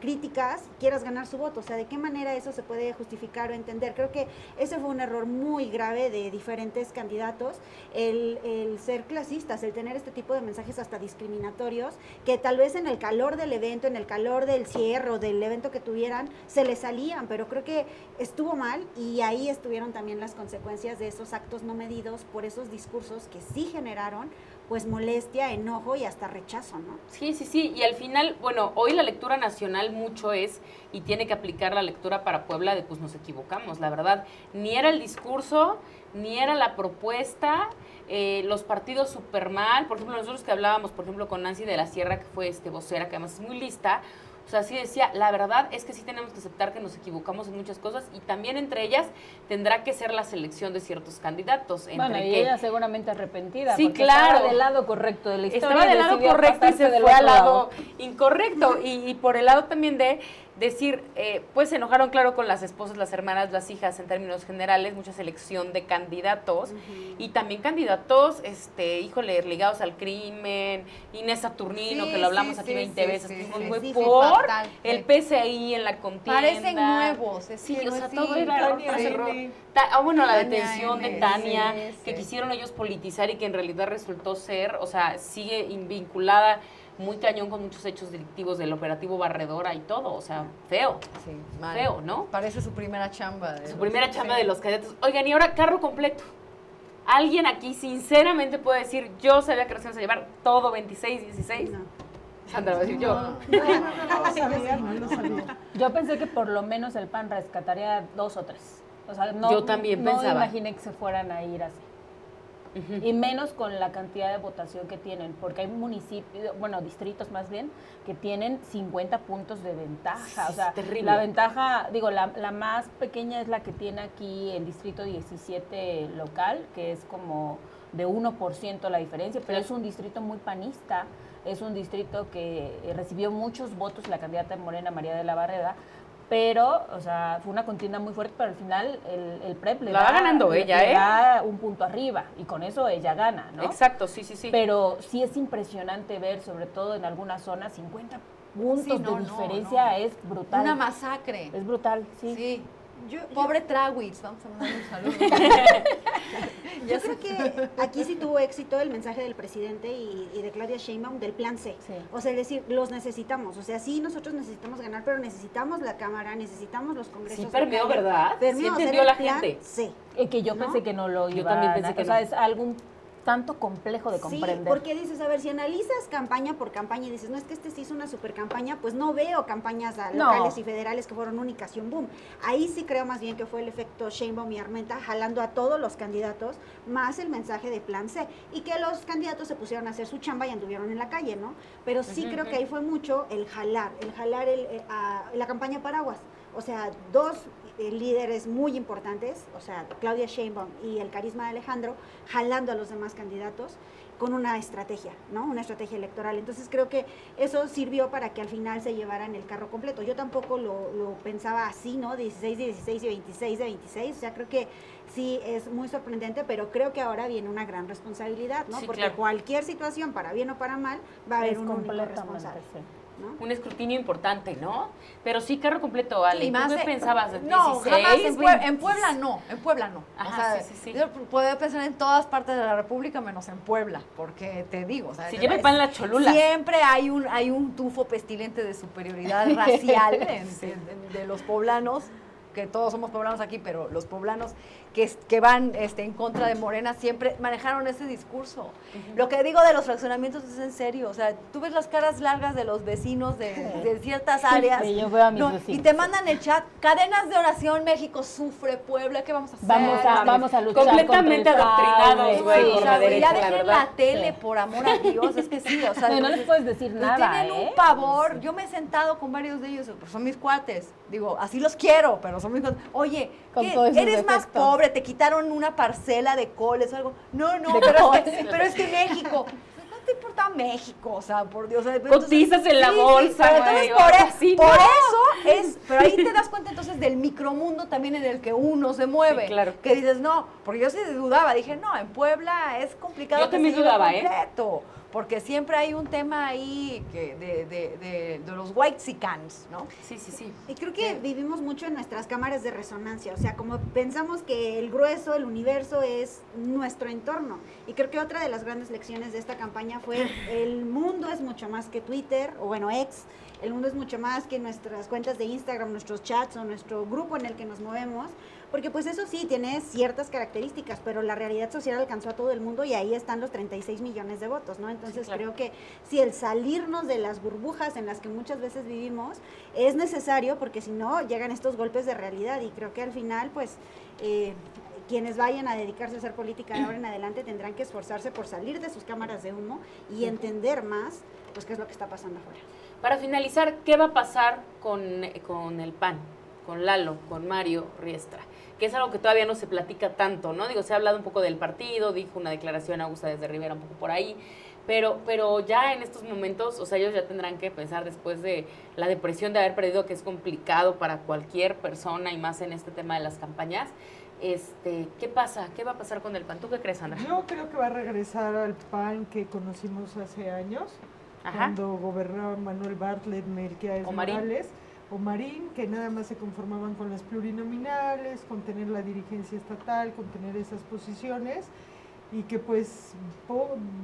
E: críticas quieras ganar su voto. O sea, ¿de qué manera eso se puede justificar o entender? Creo que ese fue un error muy grave de diferentes candidatos, el ser clasistas, el tener este tipo de mensajes hasta discriminatorios, que tal vez en el calor del evento, en el calor del cierre o del evento que tuvieran, se les salían, pero creo que estuvo mal, y ahí estuvieron también las consecuencias de esos actos no medidos por esos discursos que sí generaron pues molestia, enojo y hasta rechazo, ¿no?
A: Sí, sí, sí, y al final, bueno, hoy la lectura nacional mucho es, y tiene que aplicar la lectura para Puebla, de pues nos equivocamos, la verdad, ni era el discurso, ni era la propuesta, los partidos súper mal, por ejemplo, nosotros que hablábamos, por ejemplo, con Nancy de la Sierra, que fue vocera, que además es muy lista, o sea, sí decía, la verdad es que sí tenemos que aceptar que nos equivocamos en muchas cosas, y también entre ellas tendrá que ser la selección de ciertos candidatos.
D: Bueno, y ella seguramente arrepentida,
A: sí,
D: porque
A: claro,
D: estaba del lado correcto de la historia.
A: Estaba del lado correcto y se fue al lado incorrecto. Y por el lado también de decir, pues se enojaron, claro, con las esposas, las hermanas, las hijas, en términos generales, mucha selección de candidatos, y también candidatos, híjole, ligados al crimen, Inés Saturnino, que lo hablamos aquí 20 veces, que fue por
B: fatal,
A: el PCI en la contienda.
B: Parecen nuevos.
A: Sí, o sea, todo era error. Bueno, la detención de Tania, que quisieron ellos politizar y que en realidad resultó ser, o sea, sigue vinculada muy cañón con muchos hechos delictivos del operativo Barredora y todo, o sea, feo.
B: Sí, mal.
A: Feo, ¿no?
B: Parece su primera chamba.
A: Su primera chamba de los cadetes. Oigan, y ahora carro completo. ¿Alguien aquí sinceramente puede decir, yo sabía que nos íbamos a llevar todo 26, 16?
E: No.
A: Sandra va a decir, yo.
C: No lo sabía.
D: Yo pensé que por lo menos el PAN rescataría 2 o 3. O sea, no,
A: Yo también
D: no
A: pensaba.
D: imaginé que se fueran a ir así. Y menos con la cantidad de votación que tienen, porque hay municipios, bueno, distritos más bien, que tienen 50 puntos de ventaja.
A: Sí,
D: o sea,
A: es terrible.
D: la ventaja, digo, la más pequeña es la que tiene aquí el distrito 17 local, que es como de 1% la diferencia, pero es un distrito muy panista, es un distrito que recibió muchos votos la candidata de Morena, María de la Barreda, pero, o sea, fue una contienda muy fuerte, pero al final el PREP le
A: va ganando ella,
D: le da un punto arriba, y con eso ella gana, ¿no?
A: Exacto, sí, sí, sí.
D: Pero sí es impresionante ver, sobre todo en algunas zonas, 50 puntos
B: Sí, no,
D: de diferencia, es brutal.
B: Una masacre.
D: Es brutal, sí.
B: Sí. Pobre Trawitz, vamos a mandar un saludo.
E: Yo creo que aquí sí tuvo éxito el mensaje del presidente y de Claudia Sheinbaum del plan C.
D: Sí.
E: O sea, es decir, los necesitamos. O sea, sí, nosotros necesitamos ganar, pero necesitamos la Cámara, necesitamos los congresos.
A: Sí permeó,
E: locales.
A: ¿verdad?
E: Permeó,
A: Sí
E: o sea,
A: entendió
E: era
A: la
E: el plan
A: gente.
E: C.
D: Que yo
E: ¿No?
D: pensé que no lo iba
A: Yo también pensé que
D: o sea,
A: no.
D: es algo tanto complejo de comprender.
E: Sí, porque dices, a ver, si analizas campaña por campaña y dices, no, es que sí hizo una super campaña, pues no veo campañas locales y federales que fueron únicas y un boom. Ahí sí creo más bien que fue el efecto Sheinbaum y Armenta jalando a todos los candidatos, más el mensaje de plan C, y que los candidatos se pusieron a hacer su chamba y anduvieron en la calle, ¿no? Pero sí creo que ahí fue mucho el jalar la campaña paraguas. O sea, dos líderes muy importantes, o sea, Claudia Sheinbaum y el carisma de Alejandro, jalando a los demás candidatos con una estrategia, ¿no? Una estrategia electoral. Entonces creo que eso sirvió para que al final se llevaran el carro completo. Yo tampoco lo pensaba así, ¿no? 16 de 16 y 26 de 26. O sea, creo que sí es muy sorprendente, pero creo que ahora viene una gran responsabilidad, ¿no?
A: Sí,
E: porque
A: claro.
E: cualquier situación, para bien o para mal, va a haber
D: Es
E: un único
D: completamente,
E: responsable,
D: sí.
E: ¿no?
A: Un escrutinio importante, ¿no? Pero sí, carro completo, Ale.
B: Y
A: ¿Tú
B: más
A: qué
B: de-
A: pensabas? ¿De
B: No,
A: 16?
B: jamás en Puebla no, en Puebla no.
A: Ajá, sí, sí, sí.
B: Yo puedo pensar en todas partes de la República menos en Puebla, porque te digo, o sea,
A: Si lleva el pan la cholula.
B: siempre hay un tufo pestilente de superioridad racial de los poblanos, que todos somos poblanos aquí, pero los poblanos que van en contra de Morena siempre manejaron ese discurso. Lo que digo de los fraccionamientos es en serio, o sea, tú ves las caras largas de los vecinos de ciertas áreas.
D: Sí, yo veo a mis
B: y
D: vecinos.
B: te mandan el chat, cadenas de oración, México sufre, Puebla, ¿qué vamos a hacer?
D: Vamos a luchar
A: Completamente
D: contra el
A: adoctrinados,
D: fraude.
A: güey,
D: Sí,
A: por
B: o sea,
A: la
B: güey,
A: derecha,
B: ya
A: la
B: dejen
A: verdad.
B: la tele,
D: Sí.
B: por amor a Dios, es que sí, o sea,
D: No les puedes decir
B: pues
D: nada,
B: tienen
D: ¿eh?
B: un pavor. Yo me he sentado con varios de ellos, pues son mis cuates. Digo, así los quiero, pero o muy oye,
D: Con
B: ¿qué?
D: todos esos
B: ¿Eres más
D: defectos.
B: pobre? ¿Te quitaron una parcela de coles o algo? No,
D: De
B: pero es que México. No te importa México, o sea, por Dios.
A: Cotizas en la bolsa,
B: pero
A: güey,
B: entonces
A: o algo así,
B: por
A: ¿no?
B: eso es, pero ahí te das cuenta entonces del micromundo también en el que uno se mueve.
A: Sí, claro.
B: Que dices, no, porque yo sí dudaba, dije, no, en Puebla es complicado.
A: Yo también
B: se lleve
A: dudaba,
B: completo, porque siempre hay un tema ahí que de los whitexicans, ¿no?
A: Sí, sí, sí.
E: Y creo que vivimos mucho en nuestras cámaras de resonancia, o sea, como pensamos que el grueso, el universo es nuestro entorno. Y creo que otra de las grandes lecciones de esta campaña fue el mundo es mucho más que Twitter, o bueno, X, el mundo es mucho más que nuestras cuentas de Instagram, nuestros chats o nuestro grupo en el que nos movemos, porque pues eso sí, tiene ciertas características, pero la realidad social alcanzó a todo el mundo y ahí están los 36 millones de votos, ¿no? Entonces
A: Sí, claro.
E: creo que si el salirnos de las burbujas en las que muchas veces vivimos es necesario, porque si no llegan estos golpes de realidad y creo que al final pues quienes vayan a dedicarse a hacer política de ahora en adelante tendrán que esforzarse por salir de sus cámaras de humo y entender más pues qué es lo que está pasando afuera.
A: Para finalizar, ¿qué va a pasar con el PAN, con Lalo, con Mario Riestra? Que es algo que todavía no se platica tanto, ¿no? Digo, se ha hablado un poco del partido, dijo una declaración Augusta desde Rivera un poco por ahí, pero ya en estos momentos, o sea, ellos ya tendrán que pensar después de la depresión de haber perdido, que es complicado para cualquier persona y más en este tema de las campañas. ¿Qué pasa? ¿Qué va a pasar con el PAN? ¿Tú qué crees, Sandra?
C: Yo creo que va a regresar al PAN que conocimos hace años,
A: Ajá.
C: cuando gobernaba Manuel Bartlett, Melquiades
A: O Marín.
C: Morales o Marín, que nada más se conformaban con las plurinominales, con tener la dirigencia estatal, con tener esas posiciones, y que pues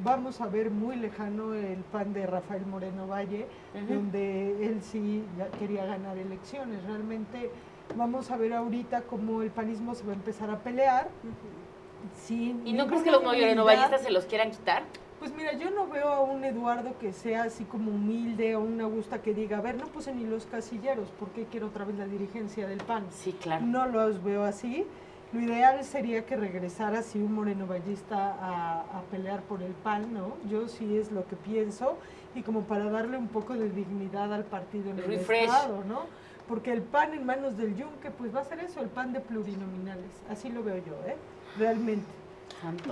C: vamos a ver muy lejano el PAN de Rafael Moreno Valle, donde él sí ya quería ganar elecciones. Realmente vamos a ver ahorita cómo el panismo se va a empezar a pelear. Sin
A: ¿Y no crees
C: ninguna
A: que los
C: humildad.
A: morenovallistas se los quieran quitar?
C: Pues mira, yo no veo a un Eduardo que sea así como humilde, o un Augusta que diga, a ver, no puse ni los casilleros, ¿por qué quiero otra vez la dirigencia del PAN?
A: Sí, claro.
C: No los veo así. Lo ideal sería que regresara así un morenovallista a pelear por el PAN, ¿no? Yo sí es lo que pienso, y como para darle un poco de dignidad al partido en el
A: Refresh.
C: Estado, ¿no? Porque el PAN en manos del Yunque, pues va a ser eso, el PAN de plurinominales. Así lo veo yo, realmente.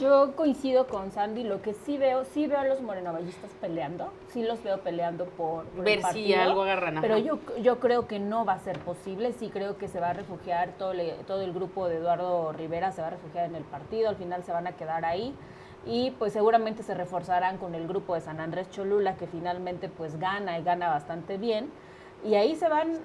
D: Yo coincido con Sandy, lo que sí veo a los morenovallistas peleando, sí los veo peleando por
A: Ver
D: el
A: si
D: partido,
A: algo agarran. Ajá.
D: pero yo creo que no va a ser posible, sí creo que se va a refugiar, todo el grupo de Eduardo Rivera se va a refugiar en el partido, al final se van a quedar ahí, y pues seguramente se reforzarán con el grupo de San Andrés Cholula, que finalmente pues gana y gana bastante bien, y ahí se van,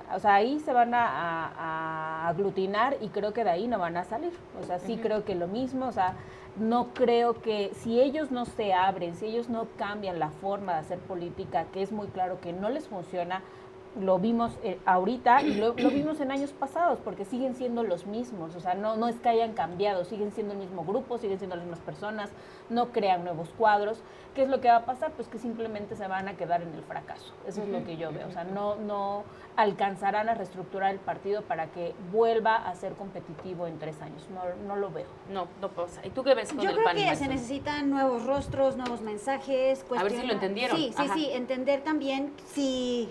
D: a aglutinar, y creo que de ahí no van a salir. O sea, sí creo que lo mismo, o sea, no creo que si ellos no se abren, si ellos no cambian la forma de hacer política, que es muy claro que no les funciona, lo vimos ahorita y lo vimos en años pasados, porque siguen siendo los mismos, o sea, no es que hayan cambiado, siguen siendo el mismo grupo, siguen siendo las mismas personas, no crean nuevos cuadros. ¿Qué es lo que va a pasar? Pues que simplemente se van a quedar en el fracaso, eso es lo que yo veo, o sea, no alcanzarán a reestructurar el partido para que vuelva a ser competitivo en 3 años, no lo veo.
A: No pasa. ¿Y tú qué ves con
E: Yo
A: el
E: creo
A: PAN?
E: que se
A: Maestro?
E: necesitaron nuevos rostros, nuevos mensajes.
A: A ver si lo entendieron.
E: Sí,
A: Ajá.
E: entender también si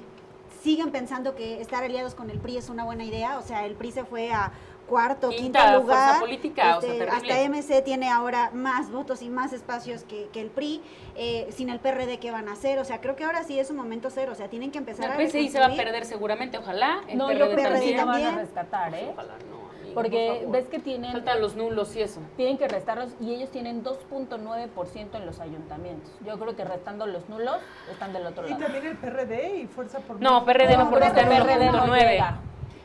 E: siguen pensando que estar aliados con el PRI es una buena idea. O sea, el PRI se fue a cuarto, quinto
A: Quinta
E: lugar.
A: fuerza política, o sea, terrible.
E: Hasta MC tiene ahora más votos y más espacios que el PRI. Sin el PRD, ¿qué van a hacer? O sea, creo que ahora sí es un momento cero. O sea, tienen que empezar a
A: El PCI se va a
E: reconstruir.
A: perder seguramente, ojalá. El
D: No,
A: PRD
D: yo creo que
A: también.
D: sí lo van a
E: también.
D: rescatar,
A: Ojalá no, amigo,
D: porque
A: por favor.
D: ves que tienen...
A: Faltan los nulos y eso.
D: Tienen que restarlos y ellos tienen 2.9% en los ayuntamientos. Yo creo que restando los nulos están del otro
C: Y
D: lado.
C: también el PRD y Fuerza por
A: No, PRD no, porque está en
D: PRD no
A: 1.9.
D: llega.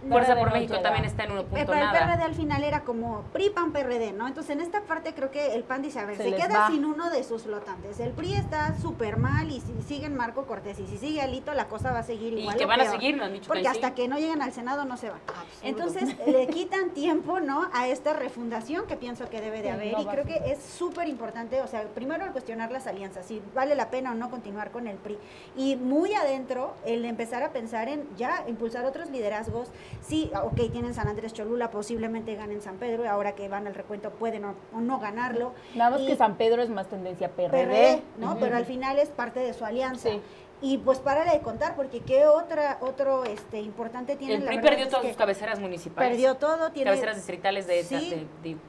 A: Fuerza
D: PRD
A: por
D: no
A: México
D: llega.
A: también está en 1 punto
E: El
A: nada.
E: PRD al final era como PRI, PAN, PRD, ¿no? Entonces, en esta parte creo que el PAN dice, a ver,
D: Se
E: se
D: les
E: queda
D: va.
E: sin uno de sus flotantes. El PRI está súper mal y si siguen Marco Cortés y si sigue Alito, la cosa va a seguir
A: Y
E: igual
A: que
E: o
A: van a
E: peor.
A: seguir, nos han dicho
E: Porque
A: que
E: hasta
A: sí.
E: que no lleguen al Senado no se van.
B: Absurdo.
E: Entonces, le quitan tiempo, ¿no? A esta refundación que pienso que debe de
D: Sí,
E: haber
D: no
E: y
D: va
E: creo
D: a
E: que
D: ser.
E: es súper importante, o sea, primero el cuestionar las alianzas, si vale la pena o no continuar con el PRI. Y muy adentro, el empezar a pensar en ya impulsar otros liderazgos. Sí, ok, tienen San Andrés Cholula, posiblemente ganen San Pedro, y ahora que van al recuento pueden o no ganarlo.
D: Nada más
E: Y
D: que San Pedro es más tendencia PRD.
E: PRD, ¿no? Pero al final es parte de su alianza.
D: Sí.
E: Y pues párale de contar, porque qué otro importante tiene.
A: El
E: la
A: PRI
E: verdad
A: perdió
E: es
A: todas
E: que
A: sus cabeceras municipales.
E: perdió todo, tiene
A: cabeceras distritales de
E: sí.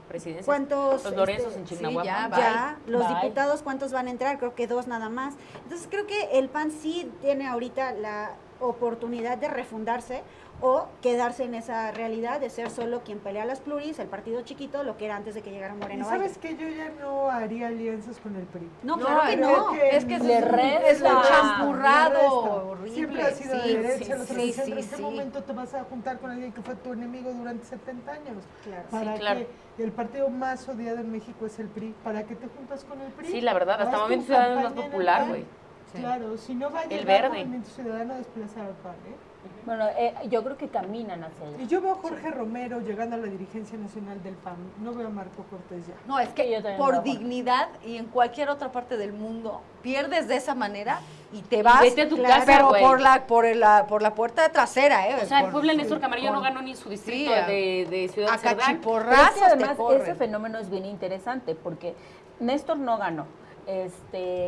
A: presidencia.
E: ¿Cuántos,
A: Los Lorenzos en
B: sí,
A: Chignahuapan.
E: ya, los
D: Bye.
E: diputados, ¿cuántos van a entrar? Creo que 2 nada más. Entonces creo que el PAN sí tiene ahorita la oportunidad de refundarse o quedarse en esa realidad de ser solo quien pelea las pluris, el partido chiquito, lo que era antes de que llegara
C: Y
E: Moreno.
C: sabes que yo ya no haría alianzas con el PRI.
E: No, claro que no.
B: Es que
D: Le
B: es un
D: resta.
B: champurrado horrible.
C: Siempre ha sido
B: Sí,
C: de derecha,
B: sí,
C: los
B: sí,
C: de centro.
B: sí,
C: ¿En qué
B: sí.
C: momento te vas a juntar con alguien que fue tu enemigo durante 70 años?
E: Claro.
C: ¿Para
A: claro.
C: qué? El partido más odiado en México es el PRI. ¿Para qué te juntas con el PRI?
A: Sí, la verdad, hasta
C: Haz tu
A: Movimiento Ciudadano es más
C: campaña en el
A: popular,
C: PAN.
A: güey.
C: Claro, si no va a
A: El
C: llegar
A: Verde.
C: Movimiento Ciudadano a desplazar al PAN, ¿eh?
D: Bueno, yo creo que caminan hacia allá.
C: Y yo veo a Jorge Romero llegando a la dirigencia nacional del PAN. No veo a Marco Cortés ya.
B: No, es
D: Sí,
B: que
D: yo también
B: por
D: lo hago.
B: dignidad y en cualquier otra parte del mundo pierdes de esa manera y te vas.
A: Vete a tu
B: claro,
A: casa,
B: pero
A: güey.
B: por la puerta de trasera,
A: O sea, el
B: Por-
A: Puebla
B: sí,
A: Néstor Camarillo no
B: con-
A: ganó ni su distrito
B: sí,
A: de Ciudad
B: a
A: Cerdán.
D: Pero es
B: cachiporrazos
D: que
B: te
D: además
B: corren.
D: ese fenómeno es bien interesante porque Néstor no ganó.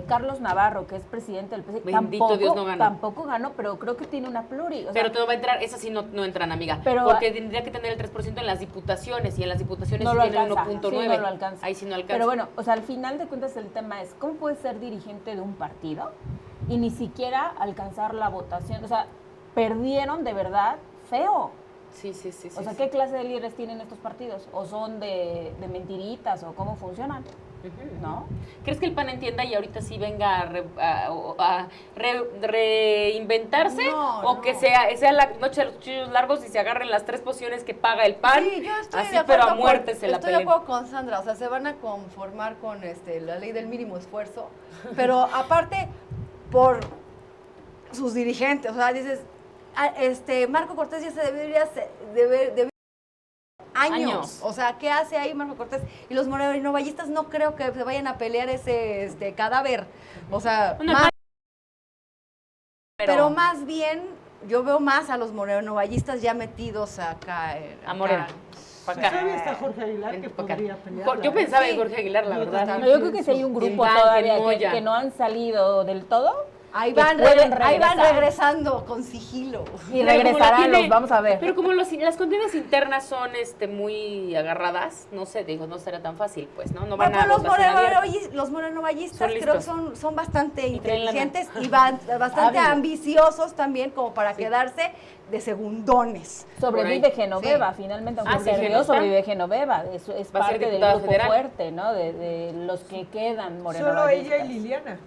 D: Carlos Navarro, que es presidente del PC,
A: Bendito Dios, no ganó.
D: tampoco ganó, pero creo que tiene una pluri. O sea,
A: Pero todo va a entrar, esas sí no entran, amiga.
D: Pero-
A: porque tendría que tener el 3% en las diputaciones y en las diputaciones
D: no
A: sí
D: lo
A: tienen
D: alcanza.
A: 1.9.
D: Sí, no lo alcanza.
A: Ahí sí no alcanza.
D: Pero bueno, o sea, al final de cuentas el tema es, ¿cómo puedes ser dirigente de un partido y ni siquiera alcanzar la votación? O sea, perdieron de verdad feo.
A: Sí.
D: O sea, ¿qué clase de líderes tienen estos partidos? ¿O son de mentiritas? ¿O cómo funcionan? ¿No?
A: ¿Crees que el PAN entienda y ahorita sí venga a reinventarse?
B: No,
A: ¿O
B: no.
A: que sea la noche de los cuchillos largos y se agarren las 3 pociones que paga el PAN?
B: Sí, yo estoy
A: así,
B: de
A: pero
B: acuerdo
A: a muerte se la
B: estoy de
A: peleen.
B: acuerdo con Sandra, o sea, se van a conformar con la ley del mínimo esfuerzo, pero aparte por sus dirigentes, o sea, dices, Marco Cortés ya se debería años. O sea, ¿qué hace ahí Marco Cortés? Y los morenovallistas no creo que se vayan a pelear ese cadáver. O sea,
A: Bueno,
B: más- pero más bien yo veo más a los morenovallistas ya metidos acá.
A: A Morena. Pa' acá.
C: Todavía está Jorge Aguilar
A: Vente
C: que
A: pa' acá.
C: podría pelear.
A: Yo pensaba en
B: Sí.
A: Jorge Aguilar, la
C: Yo
A: verdad.
C: también.
D: No, yo creo que si hay un grupo
A: Iván,
D: todavía
A: Moya.
D: que no han salido del todo.
B: Ahí
D: que
B: van,
D: pueden
B: ahí van
D: regresar.
B: regresando con sigilo.
D: Y
A: Pero como
D: regresarán,
A: la tiene-
D: los vamos a ver.
A: Pero como las contiendas internas son muy agarradas, no sé, no será tan fácil, pues, ¿no? No van a
B: Bueno,
A: votación abierta.
B: los morenovallistas
A: Son
B: creo que
A: listos.
B: son bastante
A: Y traen lana.
B: inteligentes y bastante
D: Hábiles.
B: ambiciosos también como para quedarse de segundones.
D: Sobrevive
A: Por ahí.
D: Genoveva, finalmente, aunque
A: sí,
D: perdió,
A: Genoveva.
D: sobrevive Genoveva. Es
A: Va a ser
D: parte del
A: diputada
D: grupo
A: federal.
D: fuerte, ¿no? De los que quedan
C: Solo ella
D: morenovallistas.
C: y Liliana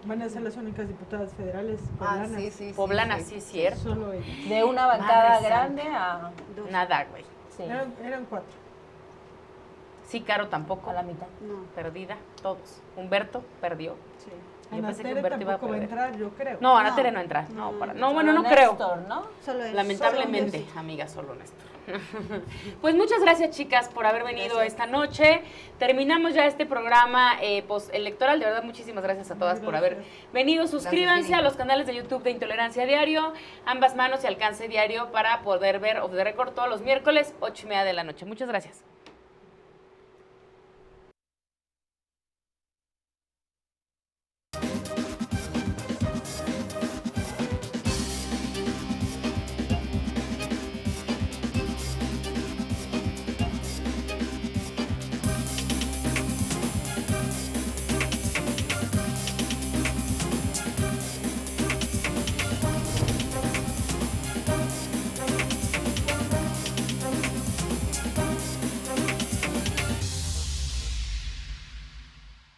C: van a ser las únicas diputadas federales poblanas.
A: Poblana, sí, cierto.
C: Solo ella.
D: De una bancada
A: Madre
D: grande a...
A: Nada, güey.
D: Sí,
C: Eran 4.
A: Sí, Caro tampoco.
D: a la mitad.
E: No.
A: Perdida, todos. Humberto perdió. Yo pensé que
C: Ana
A: Humberto iba a
C: tampoco va a
A: perder.
C: entrar, yo creo.
A: No, Ana Tere no entra. No, bueno, no
D: Solo
A: creo.
D: Néstor, ¿no?
E: Solo es.
A: Lamentablemente, amiga, solo Néstor. Pues muchas gracias, chicas, por haber venido esta noche. Terminamos ya este programa postelectoral. De verdad, muchísimas gracias a todas por haber venido. Suscríbanse
B: Viri.
A: a los canales de YouTube de Intolerancia Diario, Ambas Manos y Alcance Diario para poder ver Off the Record todos los miércoles, 8:30 de la noche. Muchas gracias.